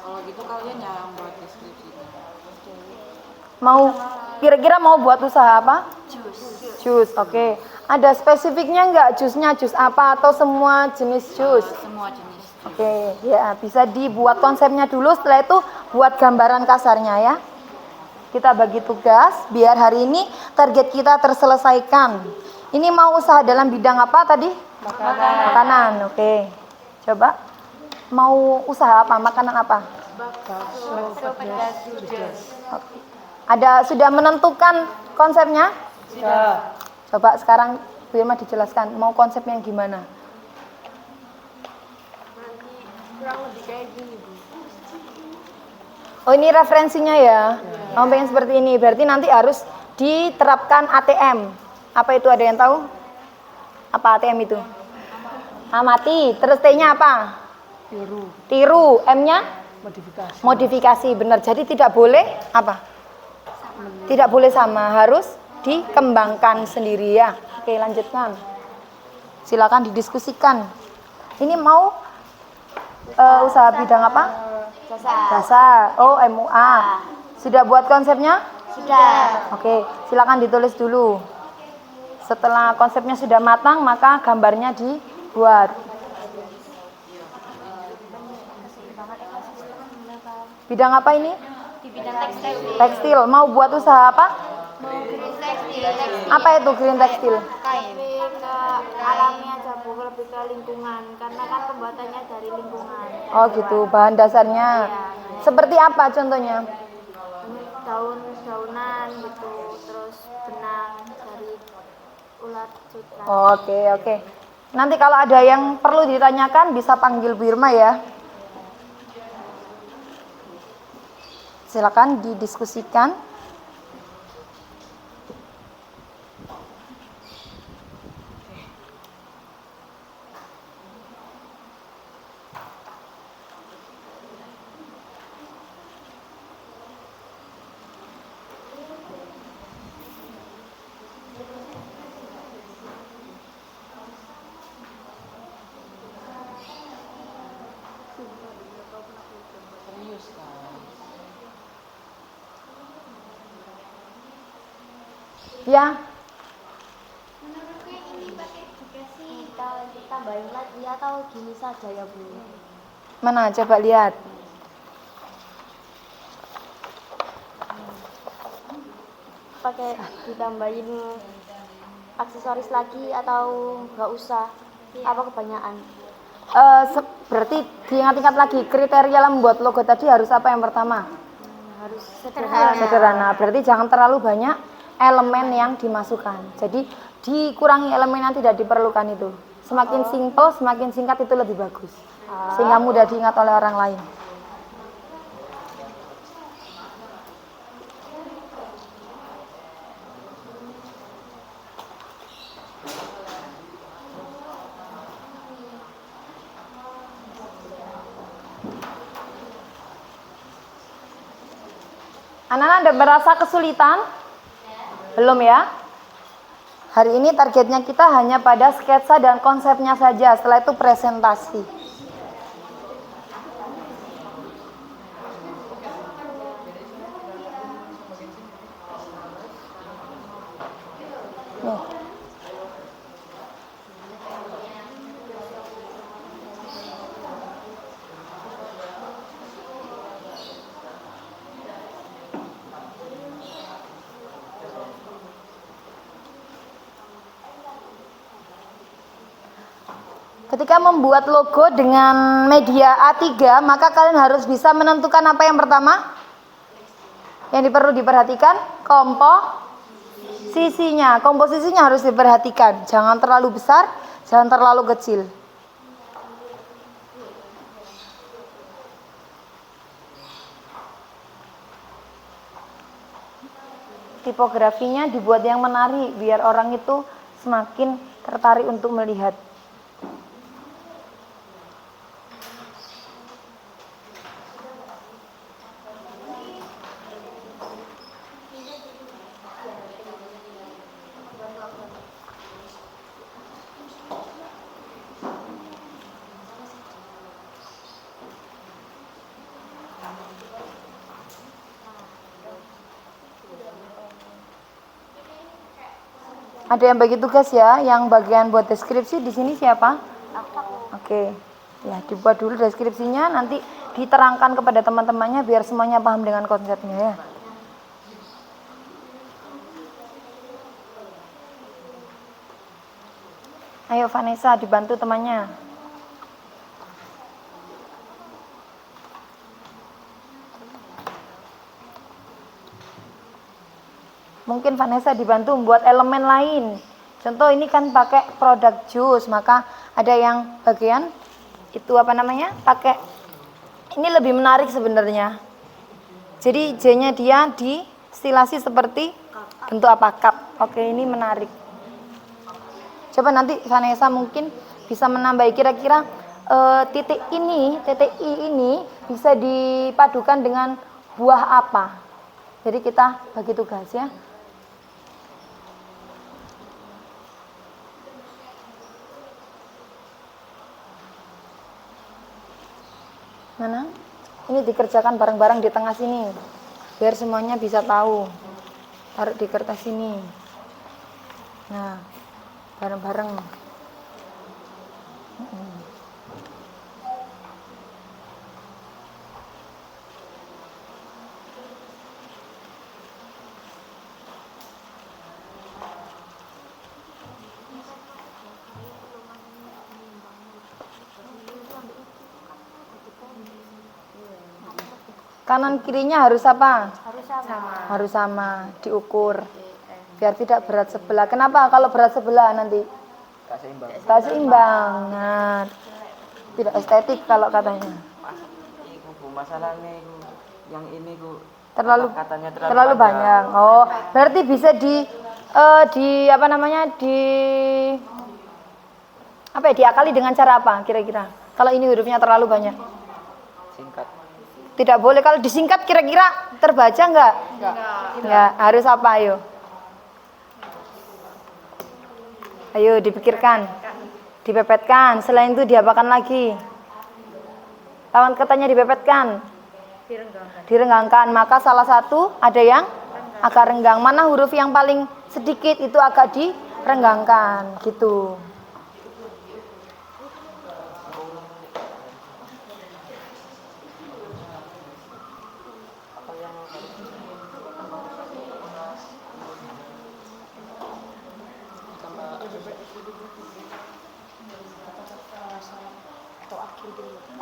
Kalau gitu kalian yang buat deskripsi. Kira-kira mau buat usaha apa? Jus, oke. Ada spesifiknya nggak jusnya? Jus apa atau semua jenis jus? Semua jenis. Oke, ya bisa dibuat konsepnya dulu. Setelah itu buat gambaran kasarnya ya. Kita bagi tugas biar hari ini target kita terselesaikan. Ini mau usaha dalam bidang apa tadi? Makanan. Oke. Coba. Mau usaha apa? Makanan apa? Oke. Sudah menentukan konsepnya? Sudah. Coba sekarang Bu Irma dijelaskan mau konsepnya yang gimana? Kurang lebih kayak gini, Bu. Oh, ini referensinya ya. Kamu pengen seperti ini. Berarti nanti harus diterapkan ATM. Apa itu, ada yang tahu? Apa ATM itu? Amati. Terus T-nya apa? Tiru. M-nya? Modifikasi. Benar. Jadi tidak boleh apa? Tidak boleh sama. Harus dikembangkan sendiri ya. Oke, lanjutkan. Silakan didiskusikan. Ini mau usaha bidang apa? Jasa. Oh, MUA. Sudah buat konsepnya? Sudah. Oke, silakan ditulis dulu. Setelah konsepnya sudah matang, maka gambarnya dibuat. Bidang apa ini? Di bidang tekstil. Tekstil. Mau buat usaha apa? Mau green tekstil. Apa itu green tekstil? Lebih ke alami aja, Bu, lebih ke lingkungan. Karena kan pembuatannya dari lingkungan. Oh gitu, bahan dasarnya. Seperti apa contohnya? Daun-daunan gitu, terus benang dari ulat sutra. Oke. Nanti kalau ada yang perlu ditanyakan bisa panggil Bu Irma ya. Silakan didiskusikan. Serius kan? Ya, Menurutnya ini pakai dikasih kita tambahin lagi atau gini saja ya, Bu? mana coba lihat. Pakai ditambahin aksesoris lagi atau nggak usah? Apa kebanyakan? Berarti diingat-ingat lagi kriteria dalam membuat logo tadi harus apa yang pertama? Harus sederhana. Sederhana. Berarti jangan terlalu banyak elemen yang dimasukkan. Jadi dikurangi elemen yang tidak diperlukan itu. Semakin simple, semakin singkat itu lebih bagus. Sehingga mudah diingat oleh orang lain. Anak-anak ada merasa kesulitan? Belum ya? Hari ini targetnya kita hanya pada sketsa dan konsepnya saja. Setelah itu presentasi. Nih. Ketika membuat logo dengan media A3, maka kalian harus bisa menentukan apa yang pertama? Yang perlu diperhatikan, komposisinya. Komposisinya harus diperhatikan. Jangan terlalu besar, jangan terlalu kecil. Tipografinya dibuat yang menarik, biar orang itu semakin tertarik untuk melihat. Ada yang bagi tugas ya, yang bagian buat deskripsi di sini siapa? Oke, ya dibuat dulu deskripsinya, nanti diterangkan kepada teman-temannya biar semuanya paham dengan konsepnya ya. Ayo Vanessa dibantu temannya. Mungkin Vanessa dibantu membuat elemen lain. Contoh ini kan pakai produk jus, maka ada yang bagian itu apa namanya? Pakai ini lebih menarik sebenarnya. Jadi J-nya dia distilasi seperti bentuk apa? Cup. Oke, ini menarik. Coba nanti Vanessa mungkin bisa menambah kira-kira titik I ini bisa dipadukan dengan buah apa. Jadi kita bagi tugas ya. Mana? Ini dikerjakan bareng-bareng di tengah sini. Biar semuanya bisa tahu. Taruh di kertas ini. Nah, bareng-bareng. Kanan kirinya harus apa? Harus sama, diukur. Biar tidak berat sebelah. Kenapa kalau berat sebelah nanti? Tak seimbang. Nah, tidak estetik kalau katanya. Masalahnya yang ini Terlalu terlalu banyak. Oh, berarti bisa di apa namanya? Diakali dengan cara apa kira-kira? Kalau ini hurufnya terlalu banyak. singkat. Tidak boleh, kalau disingkat kira-kira terbaca enggak? Enggak. Harus apa ayo? Ayo dipikirkan. Dipepetkan. Selain itu diapakan lagi? Lawan katanya dipepetkan. Direnggangkan. Maka salah satu ada yang agak renggang. Mana huruf yang paling sedikit itu agak direnggangkan gitu.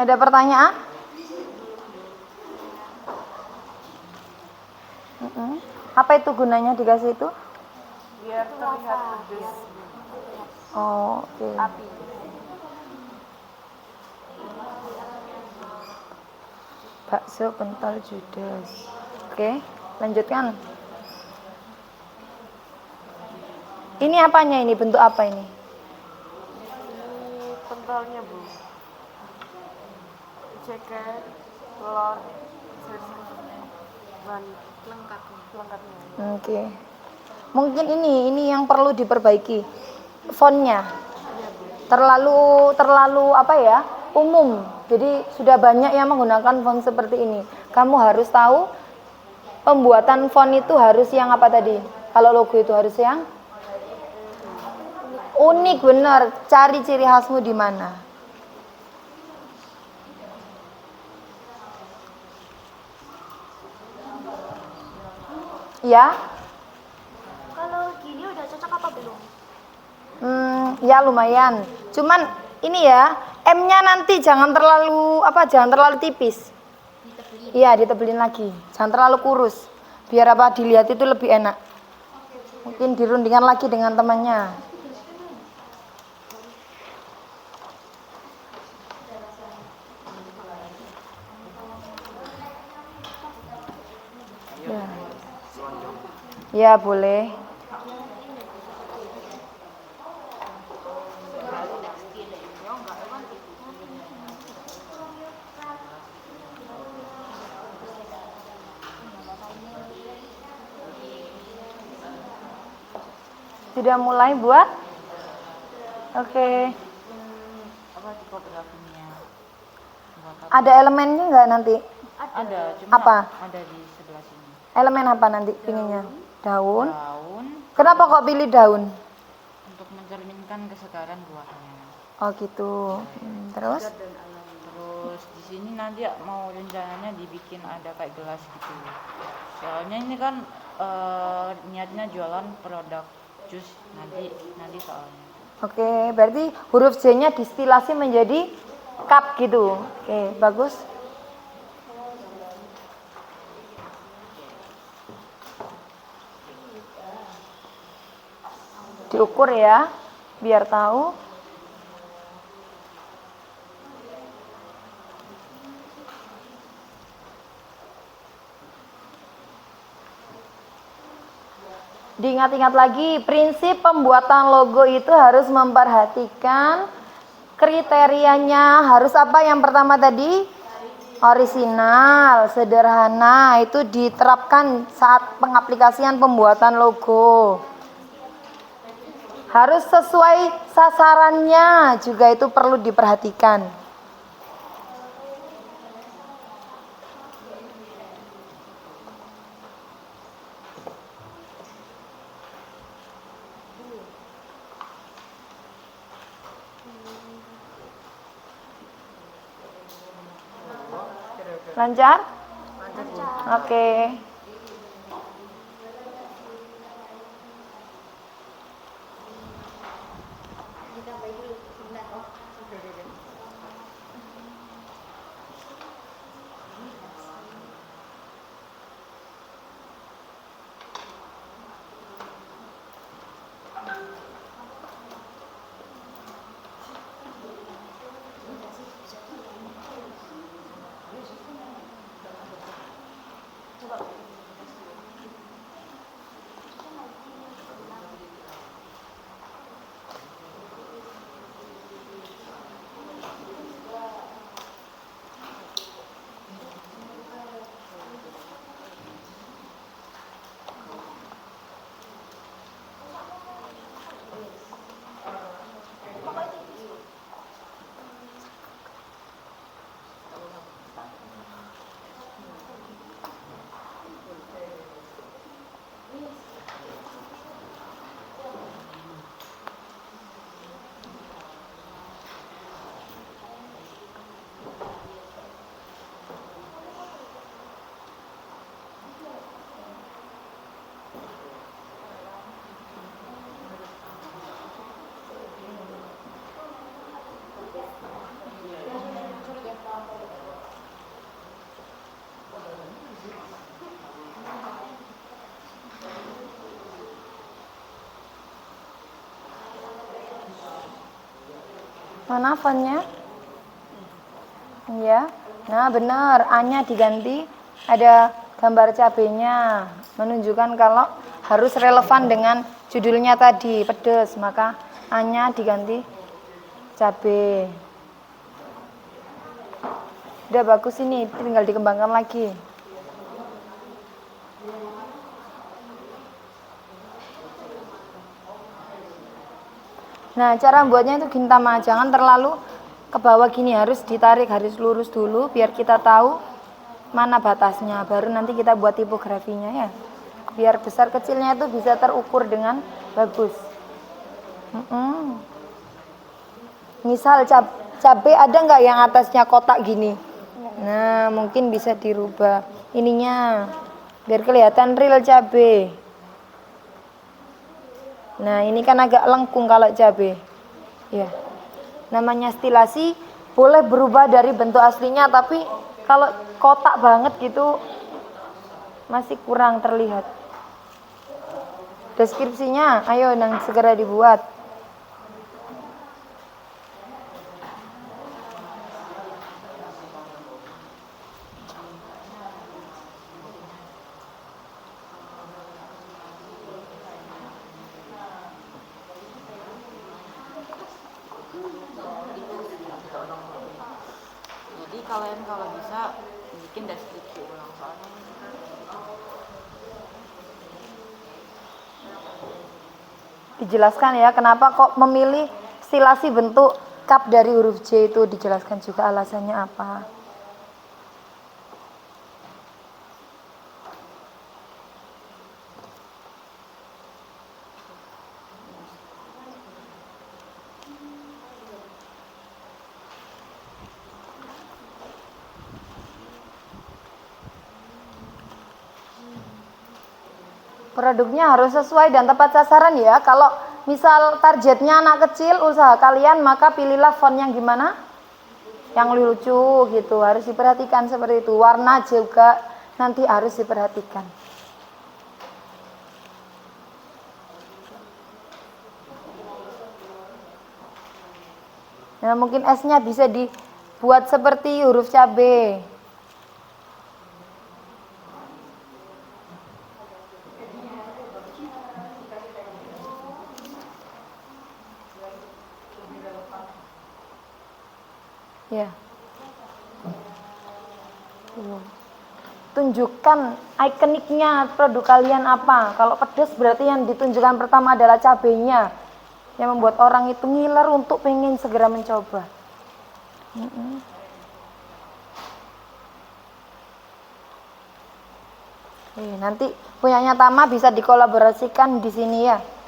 Ada pertanyaan? Apa itu gunanya dikasih itu? Biar terlihat pedes. Oh, oke. Api. Bakso kental judes. Oke, lanjutkan. Ini apanya ini? Bentuk apa ini? Ini kentalnya Bu. Ceker, telur, bahan lengkapnya. Oke. Mungkin ini yang perlu diperbaiki. Fontnya. Terlalu apa ya? Umum. Jadi sudah banyak yang menggunakan font seperti ini. Kamu harus tahu pembuatan font itu harus yang apa tadi? Kalau logo itu harus yang unik, benar. Cari ciri khasmu di mana. Ya? Kalau gini udah cocok apa belum? Ya lumayan. Cuman ini ya, M-nya nanti jangan terlalu tipis. Iya, ditebelin lagi. Jangan terlalu kurus. Biar dilihat itu lebih enak. Mungkin dirundingkan lagi dengan temannya. Ya. Ya, boleh. Sudah mulai buat? Oke. Apa tipografinya? Ada elemennya nggak nanti? Ada, cuma Apa? ada di sebelah sini. Elemen apa nanti pinginnya? Daun. Daun Kenapa kok pilih daun? untuk mencerminkan kesegaran buahnya. Oh gitu. Terus? Terus di sini nanti mau rencananya dibikin ada kayak gelas gitu. Soalnya ini kan niatnya jualan produk jus nanti soalnya. Oke, berarti huruf J-nya distilasi menjadi cup gitu. Oke, bagus. Diukur ya, biar tahu. Diingat-ingat lagi, prinsip pembuatan logo itu harus memperhatikan kriterianya. Harus apa yang pertama tadi? Orisinal, sederhana, itu diterapkan saat pengaplikasian pembuatan logo. Harus sesuai sasarannya, juga itu perlu diperhatikan. Lancar? Oke. Mana fontnya? Ya. Nah, benar. A-nya diganti ada gambar cabenya, menunjukkan kalau harus relevan dengan judulnya tadi, pedes, maka A-nya diganti cabe. Udah bagus ini, tinggal dikembangkan lagi. Nah, cara buatnya itu gintama, jangan terlalu ke bawah gini, harus ditarik, harus lurus dulu biar kita tahu mana batasnya, baru nanti kita buat tipografinya ya. Biar besar kecilnya itu bisa terukur dengan bagus. Misal cabai ada nggak yang atasnya kotak gini? Nah, mungkin bisa dirubah ininya biar kelihatan real cabai. Nah, ini kan agak lengkung kalau cabai. Ya. Namanya stilasi boleh berubah dari bentuk aslinya, tapi kalau kotak banget gitu masih kurang terlihat. Deskripsinya, ayo nang segera dibuat. Jadi kalian kalau bisa bikin deskripsi ulang soalnya. Dijelaskan ya kenapa kok memilih stilasi bentuk cup dari huruf J, itu dijelaskan juga alasannya apa. Produknya harus sesuai dan tepat sasaran ya. Kalau misal targetnya anak kecil usaha kalian, maka pilihlah font yang gimana? Yang lucu gitu, harus diperhatikan seperti itu. Warna juga nanti harus diperhatikan. Nah, mungkin S-nya bisa dibuat seperti huruf cabe. Ya. Tunjukkan ikoniknya produk kalian apa. Kalau pedas berarti yang ditunjukkan pertama adalah cabenya, yang membuat orang itu ngiler untuk pengen segera mencoba. Nanti punyanya Tama bisa dikolaborasikan di sini ya.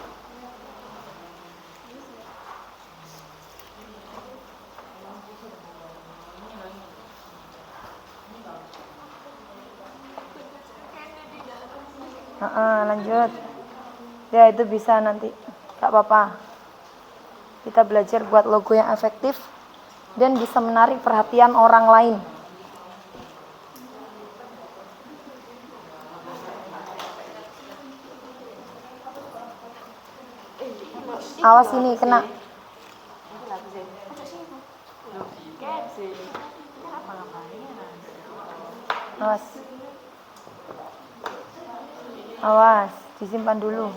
Lanjut ya, itu bisa nanti, gak apa-apa. Kita belajar buat logo yang efektif dan bisa menarik perhatian orang lain. Awas ini kena. Awas. Awas, disimpan dulu.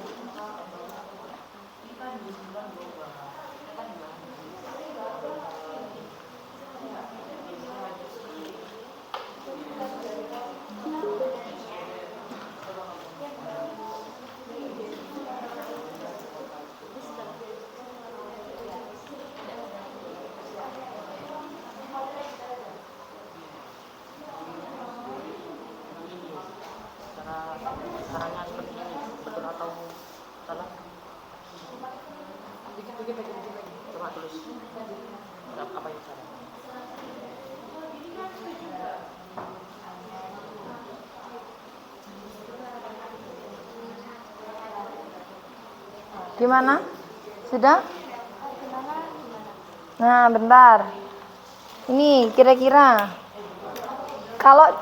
Caranya seperti ini, betul atau salah? Coba tulis. Apa yang salah? Gimana? Sudah? Nah, bentar. Ini kira-kira kalau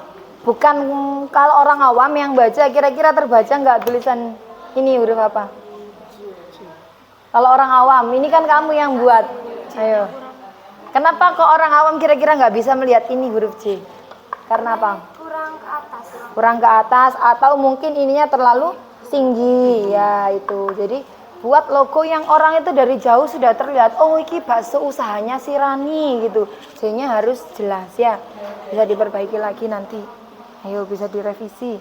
orang awam yang baca, kira-kira terbaca nggak tulisan ini huruf apa? Kalau orang awam, ini kan kamu yang buat. Ayo. Kenapa kok orang awam kira-kira nggak bisa melihat ini huruf J? Karena apa? Kurang ke atas. Kurang ke atas, atau mungkin ininya terlalu tinggi ya itu. Jadi buat logo yang orang itu dari jauh sudah terlihat, oh iki bakso usahanya si Rani gitu. J-nya harus jelas ya. Bisa diperbaiki lagi nanti. Ayo, bisa direvisi.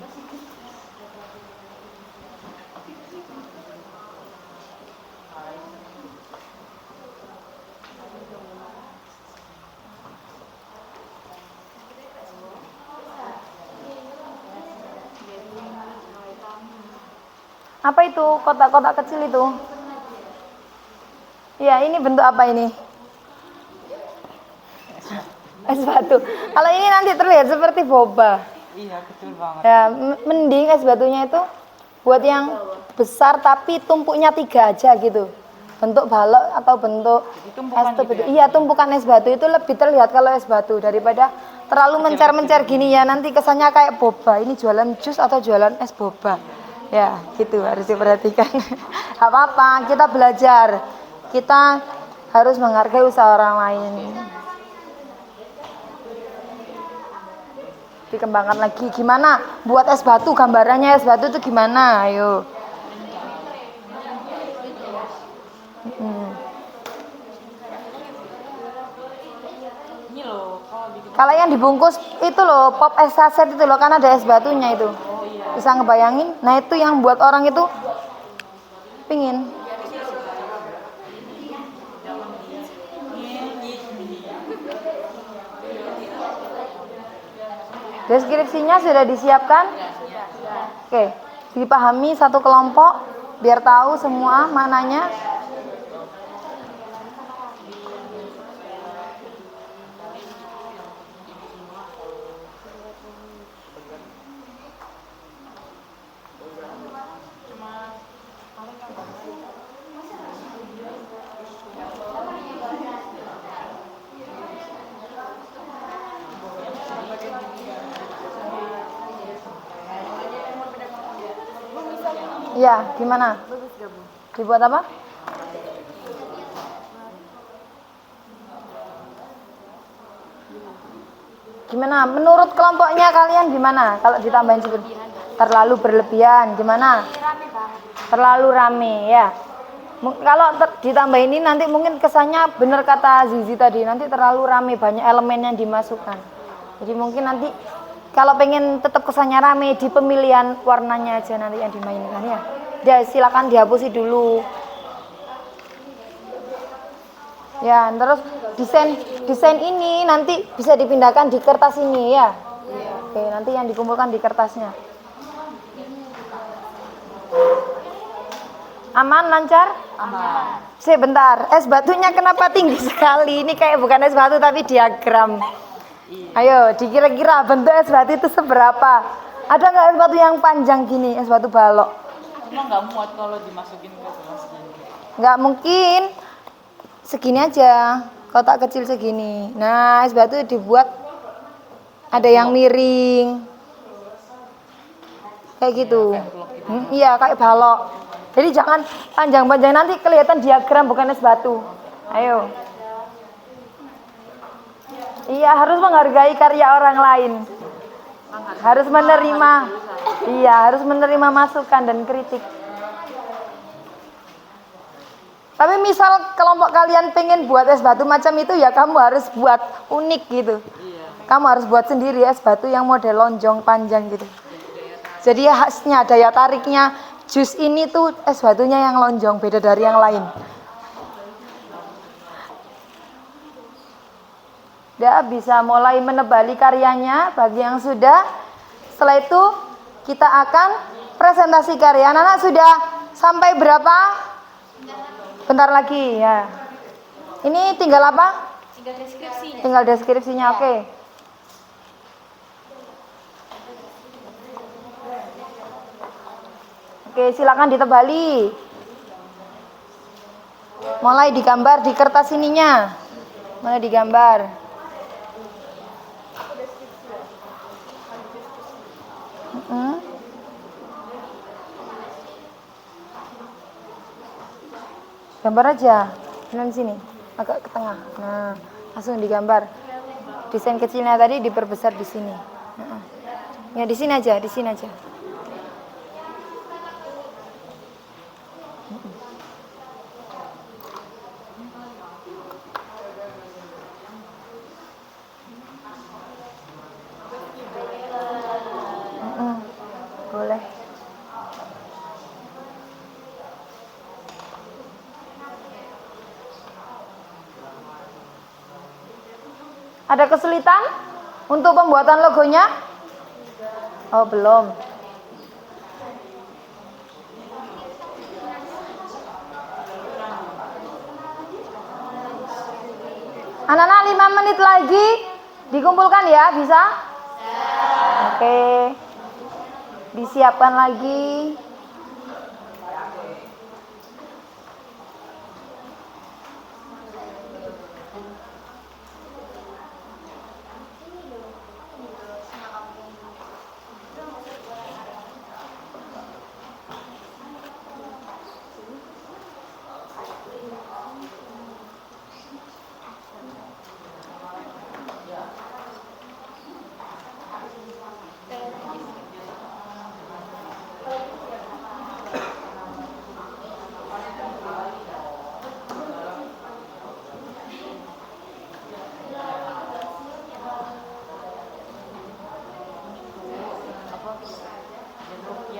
Apa itu kotak-kotak kecil itu? Ya, ini bentuk apa ini? Es batu. Kalau ini nanti terlihat seperti boba. Iya, betul banget. Ya, mending es batunya itu buat yang besar tapi tumpuknya 3 aja gitu. bentuk balok atau bentuk Jadi tumpukan es tuh gitu ya? iya, tumpukan es batu itu lebih terlihat kalau es batu daripada terlalu mencar-mencar gini ya, nanti kesannya kayak boba. Ini jualan jus atau jualan es boba ya, gitu harus diperhatikan. Gak apa-apa, kita belajar, kita harus menghargai usaha orang lain. Dikembangkan lagi gimana buat es batu, gambarannya es batu itu gimana, ayo. Ini loh, kalau bikin Kalau yang dibungkus itu loh, pop es saset itu loh, kan ada es batunya itu. Bisa ngebayangin? Nah itu yang buat orang itu pingin. Deskripsinya sudah disiapkan? Oke, dipahami satu kelompok biar tahu semua maknanya. Iya, gimana? Dibuat apa? Gimana? Menurut kelompoknya kalian gimana? Kalau ditambahin seperti terlalu berlebihan, gimana? Terlalu rame ya. Kalau ditambah ini nanti mungkin kesannya benar kata Zizi tadi, nanti terlalu rame, banyak elemen yang dimasukkan. Jadi mungkin nanti kalau pengen tetap kesannya rame, di pemilihan warnanya aja nanti yang dimainkan ya. Ya silakan dihapusi dulu. Ya, terus desain ini nanti bisa dipindahkan di kertas ini ya. Oke, nanti yang dikumpulkan di kertasnya. Aman, lancar? aman. Sebentar, es batunya kenapa tinggi sekali? Ini kayak bukan es batu tapi diagram. Ayo, dikira-kira bentuk es batu itu seberapa? Ada nggak es batu yang panjang gini, es batu balok? Cuma nggak muat kalau dimasukin ke gelas gini. Nggak mungkin. Segini aja, kotak kecil segini. Nah, es batu dibuat ada yang miring. Kayak gitu. Iya, kayak balok. Jadi jangan panjang-panjang, nanti kelihatan diagram bukan es batu. Ayo. Iya, harus menghargai karya orang lain. Harus menerima. Iya, harus menerima masukan dan kritik. Tapi misal kelompok kalian pengen buat es batu macam itu, ya kamu harus buat unik gitu. Kamu harus buat sendiri es batu yang model lonjong panjang gitu. Jadi khasnya, daya tariknya jus ini tuh es batunya yang lonjong, beda dari yang lain. Dia bisa mulai menebali karyanya bagi yang sudah. Setelah itu kita akan presentasi karya. Anak-anak sudah sampai berapa? Bentar lagi ya. Ini tinggal apa? Tinggal deskripsinya. Tinggal deskripsinya, oke. Oke, silakan ditebali. Mulai digambar di kertas ininya. Mulai digambar. Gambar aja, di sini, agak ke tengah. Nah, langsung digambar. Desain kecilnya tadi diperbesar di sini. Ya di sini aja, di sini aja. Boleh. Ada kesulitan untuk pembuatan logonya? Oh, belum. Anak-anak 5 menit lagi dikumpulkan ya, bisa? Oke. Disiapkan lagi.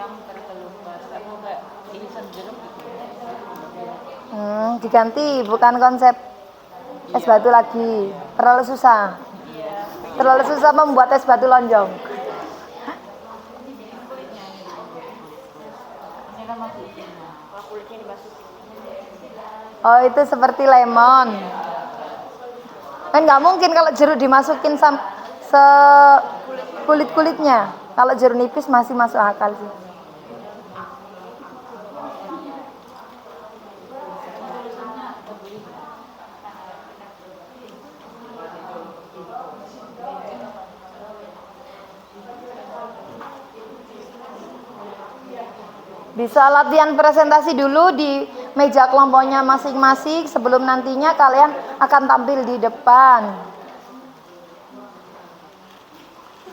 yang terkelupas atau kayak irisan jeruk gitu. Diganti, bukan konsep es batu lagi. Terlalu susah. Iya. Terlalu susah membuat es batu lonjong. Ini kan masukin. Kalau kulitnya dimasukin. Oh, itu seperti lemon. Kan nggak mungkin kalau jeruk dimasukin kulit-kulitnya. Kalau jeruk nipis masih masuk akal sih. Bisa latihan presentasi dulu di meja kelompoknya masing-masing sebelum nantinya kalian akan tampil di depan.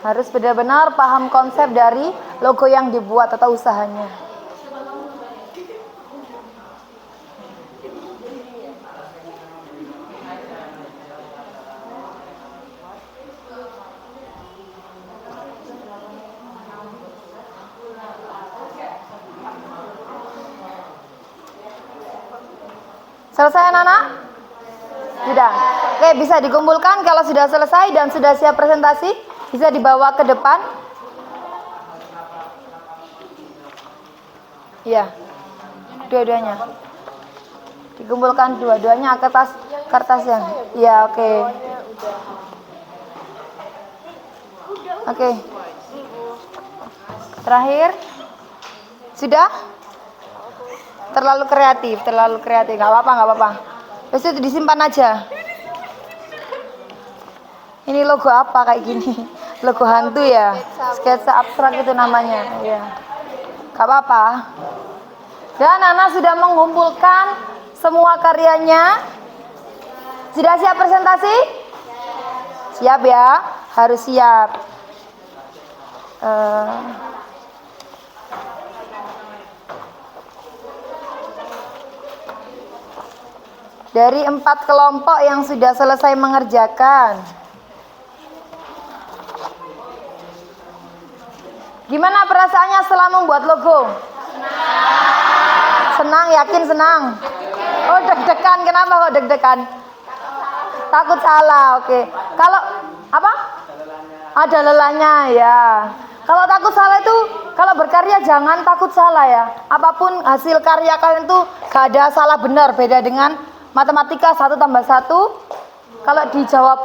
Harus benar-benar paham konsep dari logo yang dibuat atau usahanya. Selesai anak-anak? Sudah. Oke, bisa dikumpulkan kalau sudah selesai dan sudah siap presentasi, bisa dibawa ke depan. Iya. Dua-duanya. Dikumpulkan dua-duanya kertasnya. Iya, oke. Oke. Terakhir. Sudah? Terlalu kreatif. Nggak apa-apa. Terus itu disimpan aja. Ini logo apa kayak gini? Logo hantu ya? Sketsa abstrak itu namanya. Ya. Nggak apa-apa. Dan anak sudah mengumpulkan semua karyanya. Sudah siap presentasi? Siap ya? Harus siap. Dari 4 kelompok yang sudah selesai mengerjakan. Gimana perasaannya setelah membuat logo? Senang, yakin senang? Oh, deg-degan. Kenapa kok deg-degan? Takut salah, oke. Kalau apa? Ada lelahnya ya. Kalau takut salah itu, kalau berkarya jangan takut salah ya. Apapun hasil karya kalian tuh gak ada salah benar. Beda dengan matematika 1 tambah 1. Kalau dijawab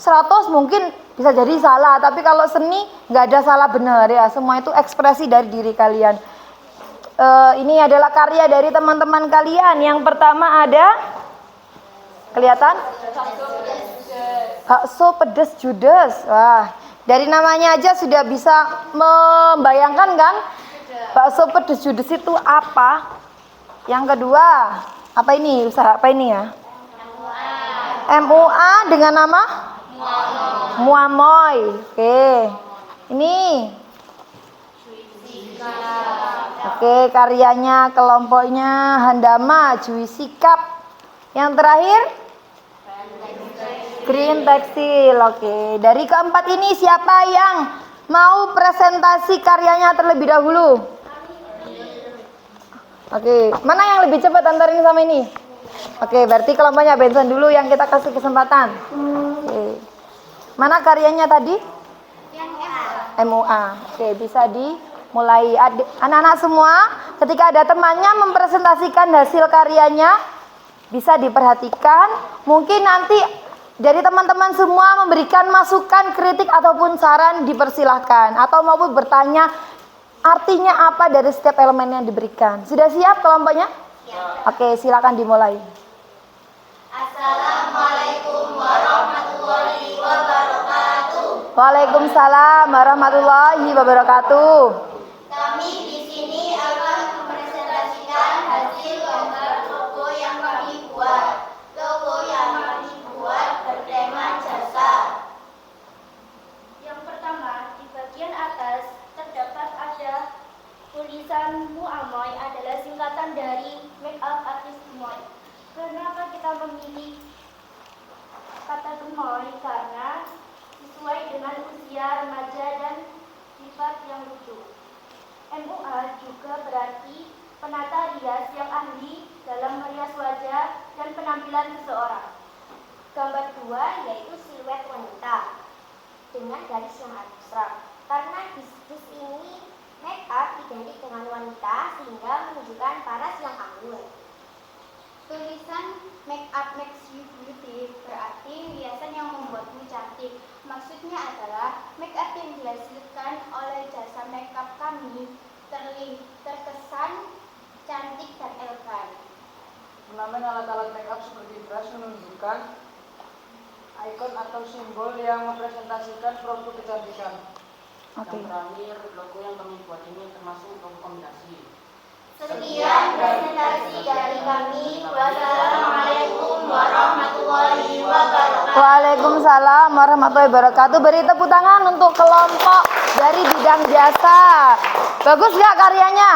100 mungkin bisa jadi salah. Tapi kalau seni gak ada salah benar ya. Semua itu ekspresi dari diri kalian. Ini adalah karya dari teman-teman kalian. Yang pertama ada, kelihatan? Bakso pedes judes. Wah, dari namanya aja sudah bisa membayangkan kan? Bakso pedes judes itu apa? Yang kedua, apa ini? Usaha apa ini ya? MUA dengan nama? Muamoy. Oke. Ini. Oke, karyanya kelompoknya Handama, Juicy Cup. Yang terakhir? Green Textile. Oke, dari keempat ini siapa yang mau presentasi karyanya terlebih dahulu? Oke, mana yang lebih cepat antara ini sama ini? Oke, berarti kelompoknya Benson dulu yang kita kasih kesempatan. Oke. Mana karyanya tadi? MUA. Oke, bisa dimulai. Anak-anak semua, ketika ada temannya mempresentasikan hasil karyanya, bisa diperhatikan. Mungkin nanti dari teman-teman semua memberikan masukan, kritik ataupun saran, dipersilahkan. Atau maupun bertanya artinya apa dari setiap elemen yang diberikan. Sudah siap kelompoknya? Siap. Oke, silakan dimulai. Assalamualaikum warahmatullahi wabarakatuh. Waalaikumsalam warahmatullahi wabarakatuh. Kami di sini akan mempresentasikan hasil gambar logo yang kami buat. Logo yang kami buat bertema jasa. Yang pertama, di bagian atas terdapat ada tulisan Muamoy adalah singkatan dari Makeup Artist Moy. Kenapa kita memilih kata gemoy? Karena sesuai dengan usia remaja dan sifat yang lucu. MUA juga berarti penata rias yang ahli dalam merias wajah dan penampilan seseorang. Gambar 2 yaitu siluet wanita dengan garis yang abstrak. Karena di sini make up identik dengan wanita sehingga menunjukkan paras yang anggun. Tulisan make up makes you beauty berarti hiasan yang membuatmu cantik. Maksudnya adalah make up yang dihasilkan oleh jasa make up kami terkesan cantik dan elegan. Ornamen alat-alat make up seperti brush menunjukkan ikon atau simbol yang merepresentasikan produk kecantikan. Oke. Yang terakhir, logo yang kami buat ini termasuk logo kombinasi. Sekian presentasi dari kami. Wassalamualaikum warahmatullahi wabarakatuh. Waalaikumsalam warahmatullahi wabarakatuh. Beri tepuk tangan untuk kelompok dari bidang jasa. Bagus nggak karyanya?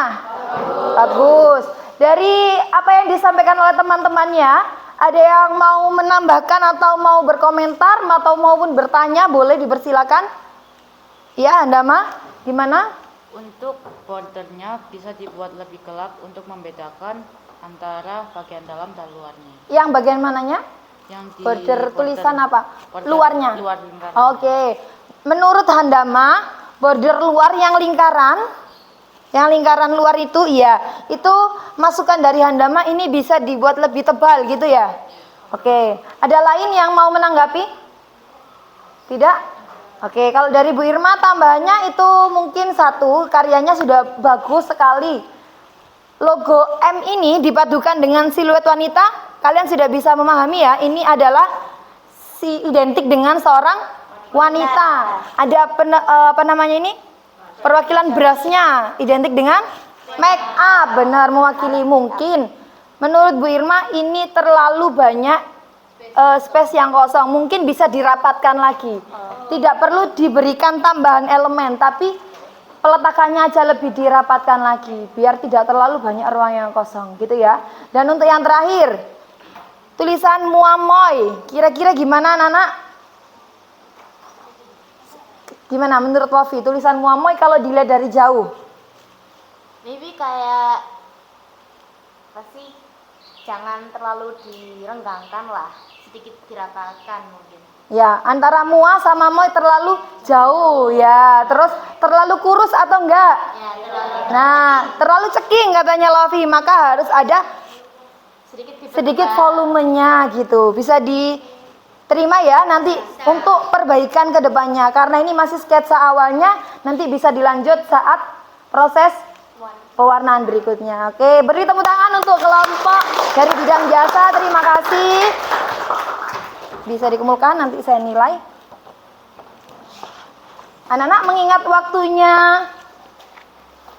Bagus. Dari apa yang disampaikan oleh teman-temannya, ada yang mau menambahkan atau mau berkomentar atau maupun bertanya, boleh dipersilakan. Ya, Handama, gimana? Untuk bordernya bisa dibuat lebih gelap untuk membedakan antara bagian dalam dan luarnya. Yang bagian mananya? Yang di Border tulisan apa? border Luarnya. Luar lingkaran. Oke. Menurut Handama, border luar yang lingkaran luar itu iya, itu masukan dari Handama ini bisa dibuat lebih tebal gitu ya. Oke. Ada lain yang mau menanggapi? Tidak? Oke, kalau dari Bu Irma tambahannya itu mungkin satu, karyanya sudah bagus sekali. Logo M ini dipadukan dengan siluet wanita, kalian sudah bisa memahami ya, ini adalah identik dengan seorang wanita. Ada perwakilan brushnya identik dengan make up, benar mewakili mungkin. Menurut Bu Irma ini terlalu banyak space yang kosong, mungkin bisa dirapatkan lagi. Tidak perlu diberikan tambahan elemen, tapi peletakannya aja lebih dirapatkan lagi biar tidak terlalu banyak ruang yang kosong gitu ya. Dan untuk yang terakhir, tulisan muamoy, kira-kira gimana anak-anak? Gimana menurut Wafi tulisan muamoy kalau dilihat dari jauh? Maybe kayak apa sih? Jangan terlalu direnggangkan lah, sedikit dirapatkan mungkin. Ya, antara mua sama moy terlalu jauh ya. Terus terlalu kurus atau enggak? Ya, terlalu Nah, terlalu ceking katanya Lofi, maka harus ada sedikit volumenya gitu. Bisa diterima ya nanti untuk perbaikan ke depannya. Karena ini masih sketsa awalnya, nanti bisa dilanjut saat proses pewarnaan berikutnya. Oke, beri tepuk tangan untuk kelompok dari bidang jasa. Terima kasih. Bisa dikumpulkan, nanti saya nilai. Anak-anak mengingat waktunya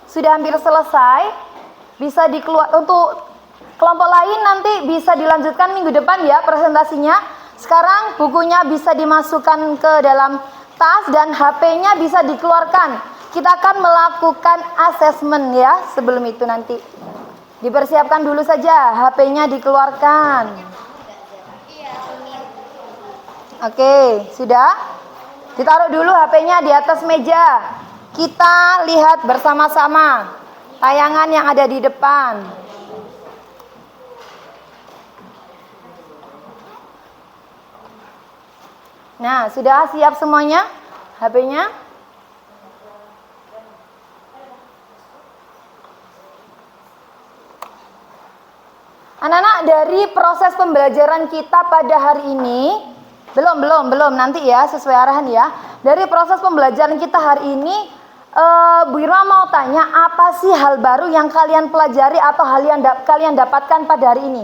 sudah hampir selesai, bisa dikeluar untuk kelompok lain nanti bisa dilanjutkan minggu depan ya presentasinya. Sekarang bukunya bisa dimasukkan ke dalam tas dan HP-nya bisa dikeluarkan. Kita akan melakukan asesmen ya sebelum itu nanti. Dipersiapkan dulu saja, HP-nya dikeluarkan. Oke, sudah? Ditaruh dulu HP-nya di atas meja. Kita lihat bersama-sama tayangan yang ada di depan. Nah, sudah siap semuanya? HP-nya? Anak-anak, dari proses pembelajaran kita pada hari ini, belum nanti ya sesuai arahan ya. Dari proses pembelajaran kita hari ini, Bu Irma mau tanya apa sih hal baru yang kalian pelajari atau hal yang kalian dapatkan pada hari ini?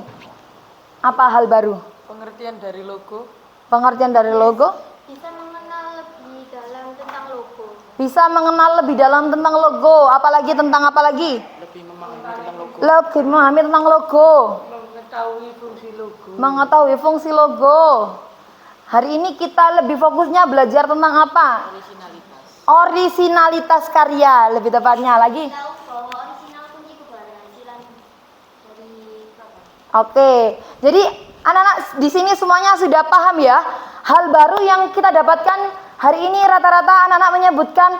Apa hal baru? Pengertian dari logo. Pengertian dari logo? Bisa mengenal lebih dalam tentang logo. Bisa mengenal lebih dalam tentang logo. Apalagi tentang apa lagi? Lebih memahami tentang logo. Lebih memahami tentang logo. Mengetahui fungsi logo. Mengetahui fungsi logo. Hari ini kita lebih fokusnya belajar tentang apa? Orisinalitas karya, lebih tepatnya lagi. Tahu bahwa orisinal pun itu keberhasilan dari apa? Oke, jadi anak-anak di sini semuanya sudah paham ya. Hal baru yang kita dapatkan hari ini rata-rata anak-anak menyebutkan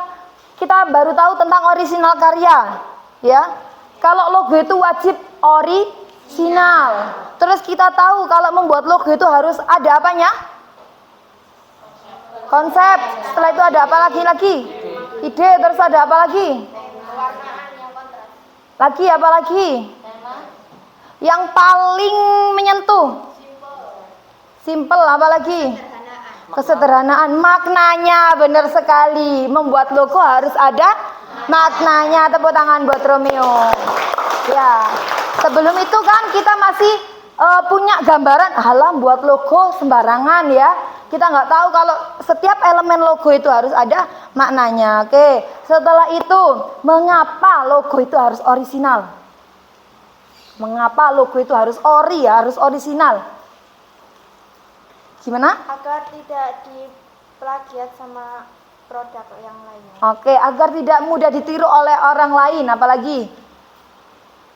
kita baru tahu tentang orisinal karya, ya. Kalau logo itu wajib orisinal. Terus kita tahu kalau membuat logo itu harus ada apanya? Konsep. Setelah itu ada apa lagi? Ide. Terus ada apa lagi? Lagi apa lagi? Yang paling menyentuh. Simple apa lagi? Kesederhanaan. Maknanya benar sekali. Membuat logo harus ada maknanya. Tepuk tangan buat Romeo. Ya. Sebelum itu kan kita masih punya gambaran, halah buat logo sembarangan ya. Kita nggak tahu kalau setiap elemen logo itu harus ada maknanya. Oke. Setelah itu, mengapa logo itu harus orisinal? Mengapa logo itu harus harus orisinal? Gimana? Agar tidak diplagiat sama produk yang lainnya. Oke, agar tidak mudah ditiru oleh orang lain. Apalagi?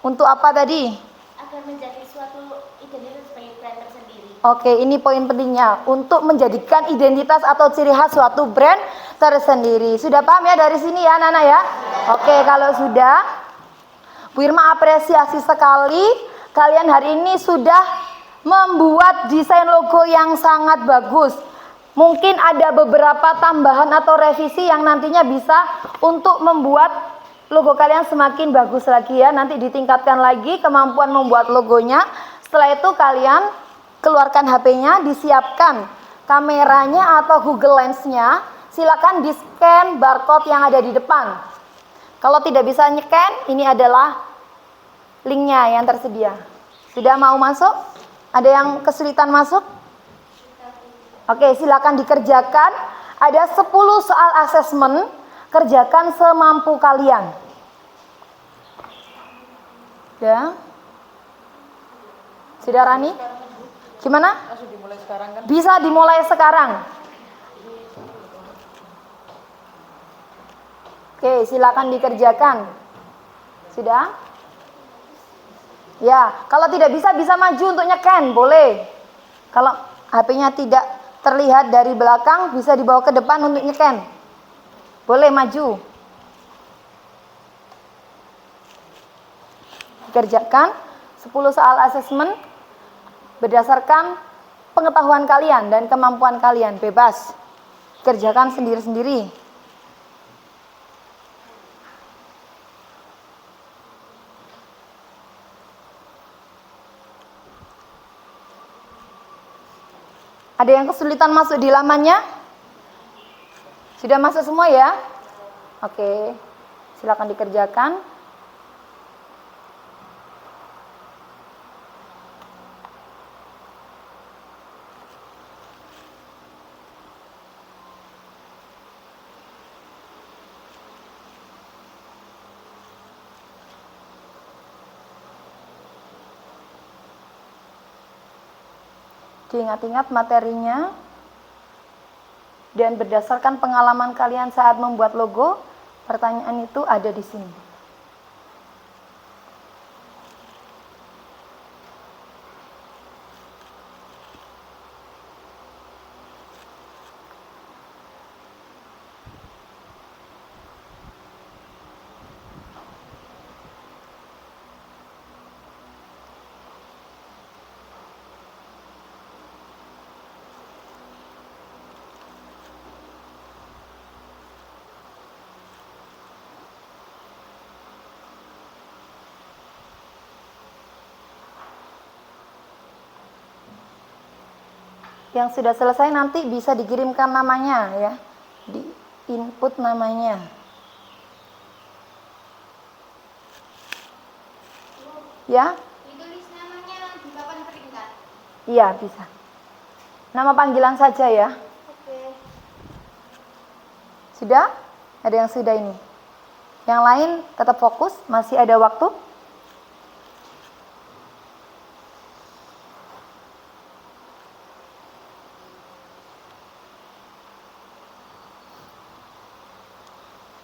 Untuk apa tadi? Agar menjadi suatu identitas sebagai brand tersendiri. Oke, ini poin pentingnya. Untuk menjadikan identitas atau ciri khas suatu brand tersendiri. Sudah paham ya dari sini ya, Nana ya? Oke, kalau sudah, Bu Irma apresiasi sekali. Kalian hari ini sudah membuat desain logo yang sangat bagus. Mungkin ada beberapa tambahan atau revisi yang nantinya bisa untuk membuat logo kalian semakin bagus lagi ya. Nanti ditingkatkan lagi kemampuan membuat logonya. Setelah itu kalian keluarkan HP-nya, disiapkan kameranya atau Google Lens-nya. Silakan di-scan barcode yang ada di depan. Kalau tidak bisa nge-scan, ini adalah linknya yang tersedia. Sudah mau masuk? Ada yang kesulitan masuk? Oke, silakan dikerjakan. Ada 10 soal asesmen. Kerjakan semampu kalian. Ya. Sudah Rani? Gimana? Langsung dimulai sekarang kan? Bisa dimulai sekarang. Oke, silakan dikerjakan. Sudah? Ya, kalau tidak bisa maju untuk nyeken, boleh. Kalau HP-nya tidak terlihat dari belakang, bisa dibawa ke depan untuk nyeken. Boleh maju. Dikerjakan 10 soal asesmen berdasarkan pengetahuan kalian dan kemampuan kalian, bebas. Kerjakan sendiri-sendiri. Ada yang kesulitan masuk di lamannya? Sudah masuk semua ya? Oke, silakan dikerjakan. Diingat-ingat materinya dan berdasarkan pengalaman kalian saat membuat logo, pertanyaan itu ada di sini. Yang sudah selesai nanti bisa dikirimkan namanya ya, di input namanya. Ya? Ditulis namanya di papan peringkat. Iya bisa. Nama panggilan saja ya. Oke. Sudah? Ada yang sudah ini. Yang lain tetap fokus, masih ada waktu.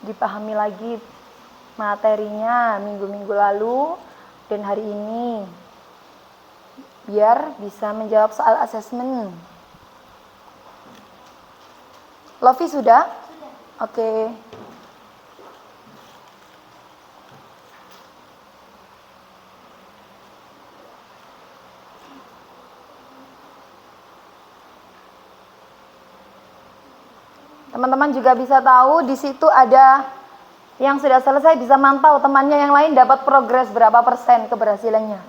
Dipahami lagi materinya minggu-minggu lalu dan hari ini, biar bisa menjawab soal asesmen. Lofi sudah? Oke. teman-teman juga bisa tahu di situ ada yang sudah selesai, bisa mantau temannya yang lain dapat progres berapa persen keberhasilannya.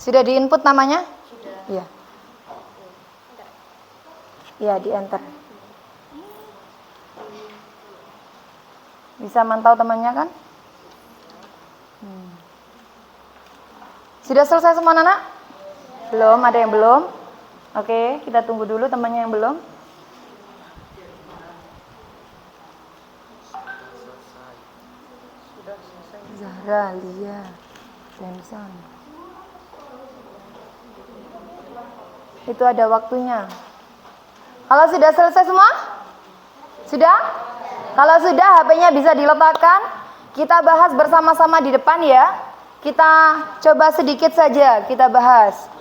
Sudah di input namanya? Sudah. Iya. Iya, di enter. Bisa mantau temannya kan? Sudah selesai semua anak? Belum, ada yang belum? Oke, kita tunggu dulu temannya yang belum. Zahra, Lia, Benson. Itu ada waktunya. Kalau sudah selesai semua? Sudah? Kalau sudah, HP-nya bisa diletakkan. Kita bahas bersama-sama di depan ya. Kita coba sedikit saja kita bahas.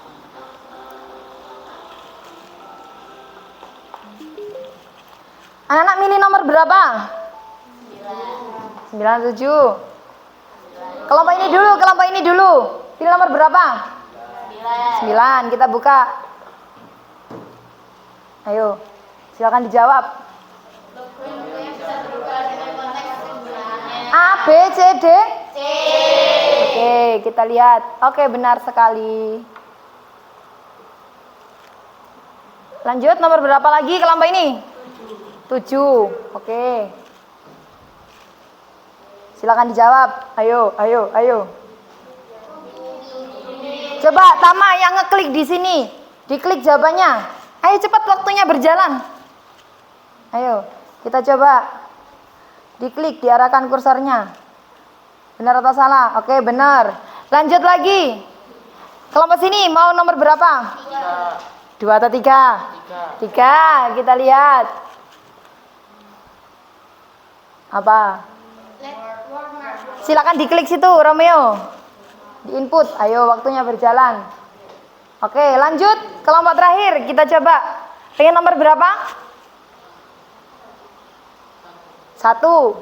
Anak-anak milih nomor berapa? 97. Kelompok ini dulu. Pilih nomor berapa? 9. Kita buka. Ayo, silakan dijawab. A, B, C, D? C. Oke, kita lihat. Oke, benar sekali. Lanjut, nomor berapa lagi kelompok ini? 7. Oke. Silakan dijawab. Ayo. Coba Tama yang ngeklik di sini. Diklik jawabannya. Ayo cepat, waktunya berjalan. Ayo, kita coba. Diklik, diarahkan kursornya. Benar atau salah? Oke, benar. Lanjut lagi. Kelompok sini mau nomor berapa? 2 atau 3? 3. Kita lihat. Apa? Silakan diklik situ, Romeo. Di input. Ayo, waktunya berjalan. Oke, lanjut. Kelompok terakhir, kita coba. Pengen nomor berapa? 1.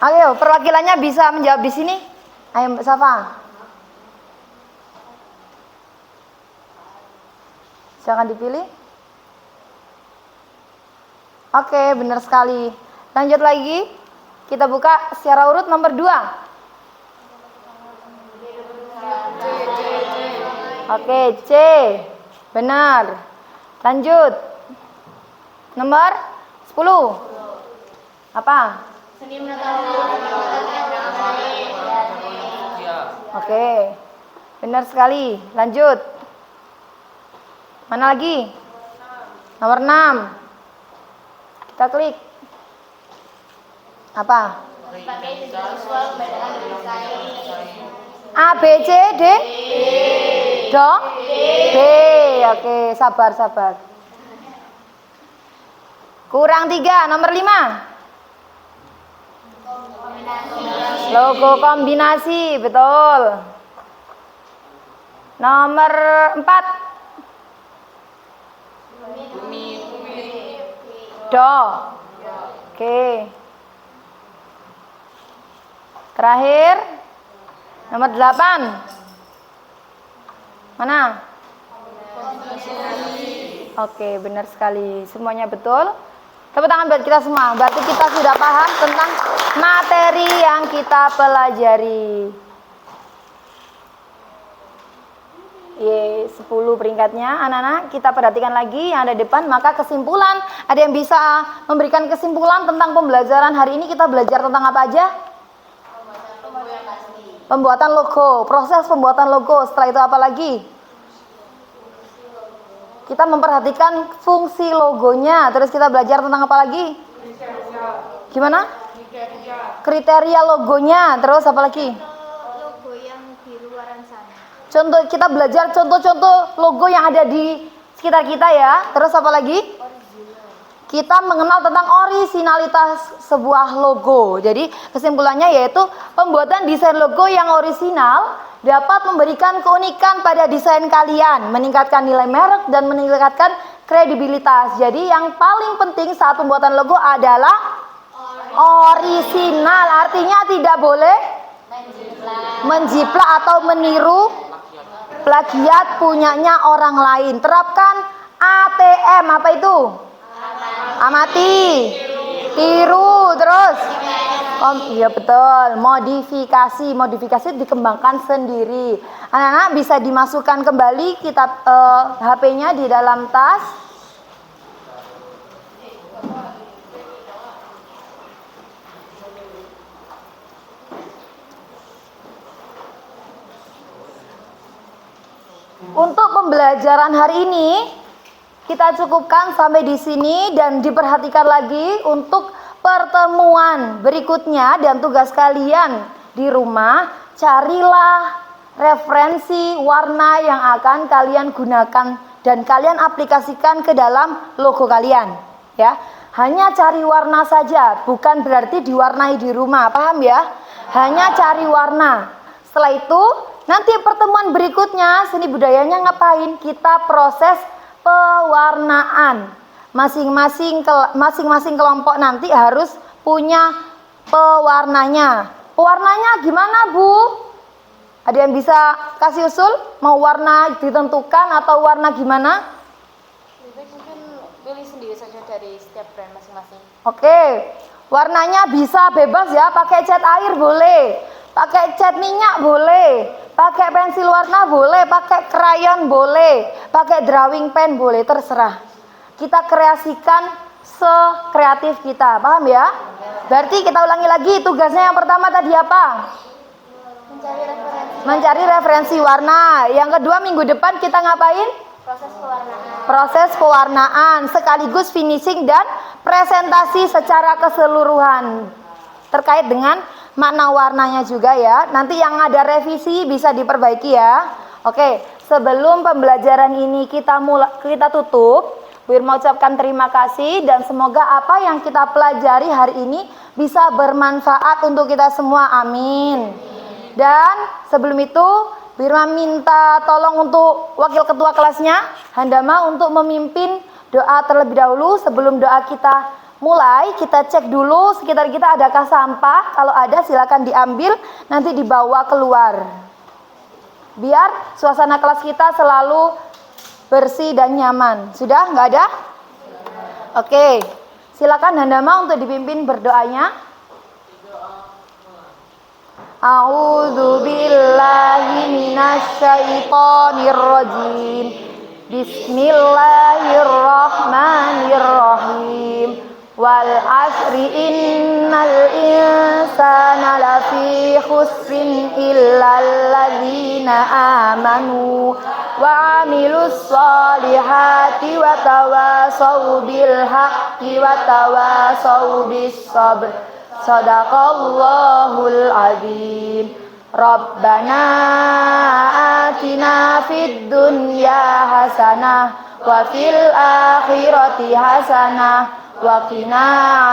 Ayo, perwakilannya bisa menjawab di sini. Ayo, Mbak Safa. Silakan dipilih. Oke, benar sekali. Lanjut lagi. Kita buka secara urut nomor 2. Oke, C. Benar. Lanjut. Nomor 10. Apa? Oke. Benar sekali. Lanjut. Mana lagi? Nomor 6. Kita klik. Apa? A, B, C, D? Do? B. Oke, sabar. Kurang 3, nomor 5. Logo kombinasi, betul. Nomor 4. Do. Oke. Terakhir. Nomor 8. Mana? Oke, benar sekali. Semuanya betul. Tepuk tangan buat kita semua. Berarti kita sudah paham tentang materi yang kita pelajari. 10 peringkatnya. Anak-anak, kita perhatikan lagi yang ada di depan. Maka kesimpulan, ada yang bisa memberikan kesimpulan tentang pembelajaran hari ini. Kita belajar tentang apa aja? Pembuatan logo. Proses pembuatan logo. Setelah itu apa lagi? Kita memperhatikan fungsi logonya. Terus kita belajar tentang apa lagi? Gimana? Kriteria logonya. Terus apa lagi? Logo yang di luaran sana. Contoh, kita belajar contoh-contoh logo yang ada di sekitar kita ya. Terus apa lagi? Kita mengenal tentang orisinalitas sebuah logo. Jadi kesimpulannya yaitu pembuatan desain logo yang orisinal dapat memberikan keunikan pada desain kalian, meningkatkan nilai merek dan meningkatkan kredibilitas. Jadi yang paling penting saat pembuatan logo adalah orisinal. Artinya tidak boleh Menjiplak atau meniru plagiat punyanya orang lain. Terapkan ATM, apa itu? Amati, tiru, terus iya betul, modifikasi dikembangkan sendiri. Anak-anak bisa dimasukkan kembali kitab HP-nya di dalam tas. Untuk pembelajaran hari ini kita cukupkan sampai di sini dan diperhatikan lagi untuk pertemuan berikutnya dan tugas kalian di rumah, carilah referensi warna yang akan kalian gunakan dan kalian aplikasikan ke dalam logo kalian, ya. Hanya cari warna saja, bukan berarti diwarnai di rumah, paham ya? Hanya cari warna. Setelah itu, nanti pertemuan berikutnya seni budayanya ngapain? Kita proses pewarnaan. Masing-masing kelompok nanti harus punya pewarnanya. Pewarnanya gimana, Bu? Ada yang bisa kasih usul? Mau warna ditentukan atau warna gimana? Mungkin pilih sendiri saja dari setiap brand masing-masing. Oke, warnanya bisa bebas ya, pakai cat air boleh, pakai cat minyak boleh, pakai pensil warna boleh, pakai krayon boleh, pakai drawing pen boleh, terserah. Kita kreasikan sekreatif kita, paham ya? Berarti kita ulangi lagi, tugasnya yang pertama tadi apa? Mencari referensi warna. Yang kedua, minggu depan kita ngapain? Proses pewarnaan sekaligus finishing dan presentasi secara keseluruhan terkait dengan makna warnanya juga ya. Nanti yang ada revisi bisa diperbaiki ya. Oke, sebelum pembelajaran ini kita tutup, Bu Irma ucapkan terima kasih dan semoga apa yang kita pelajari hari ini bisa bermanfaat untuk kita semua. Amin. Dan sebelum itu Bu Irma minta tolong untuk wakil ketua kelasnya Handama untuk memimpin doa terlebih dahulu. Sebelum doa kita mulai, kita cek dulu sekitar kita adakah sampah. Kalau ada silakan diambil, nanti dibawa keluar. Biar suasana kelas kita selalu bersih dan nyaman. Sudah? Nggak ada? Oke, silakan Handama untuk dipimpin berdoanya. A'udzu billahi minasyaitonir rajim. Bismillahirrahmanirrahim. Wal asri innal insana lafi khusrin illal ladzina amanu wa amilus solihati wa tawasaw bil haqqi wa tawasaw bis sabr. Sadaqallahul azim. Rabbana atina fid dunya hasanah wa fil akhirati hasanah wa qina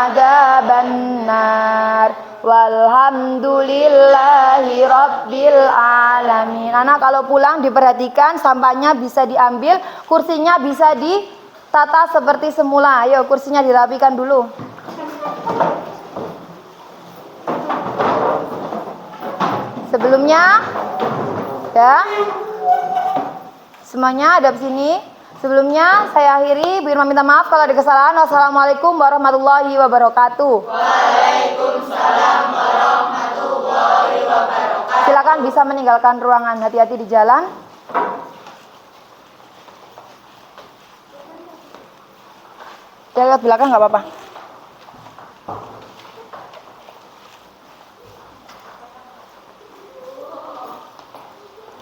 adzabannar. Walhamdulillahi rabbil alamin. Anak kalau pulang diperhatikan sampahnya bisa diambil, kursinya bisa ditata seperti semula. Ayo kursinya dirapikan dulu. Sebelumnya ya semuanya ada di sini. Sebelumnya saya akhiri, Bu Irma minta maaf kalau ada kesalahan. Wassalamualaikum warahmatullahi wabarakatuh. Waalaikumsalam warahmatullahi wabarakatuh. Silakan bisa meninggalkan ruangan, hati-hati di jalan. Jaga belakang nggak apa-apa.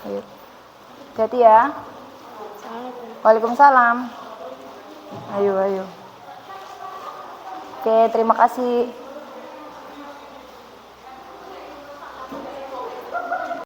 Ayo. Hati-hati ya. Waalaikumsalam. Ayo. Oke, terima kasih.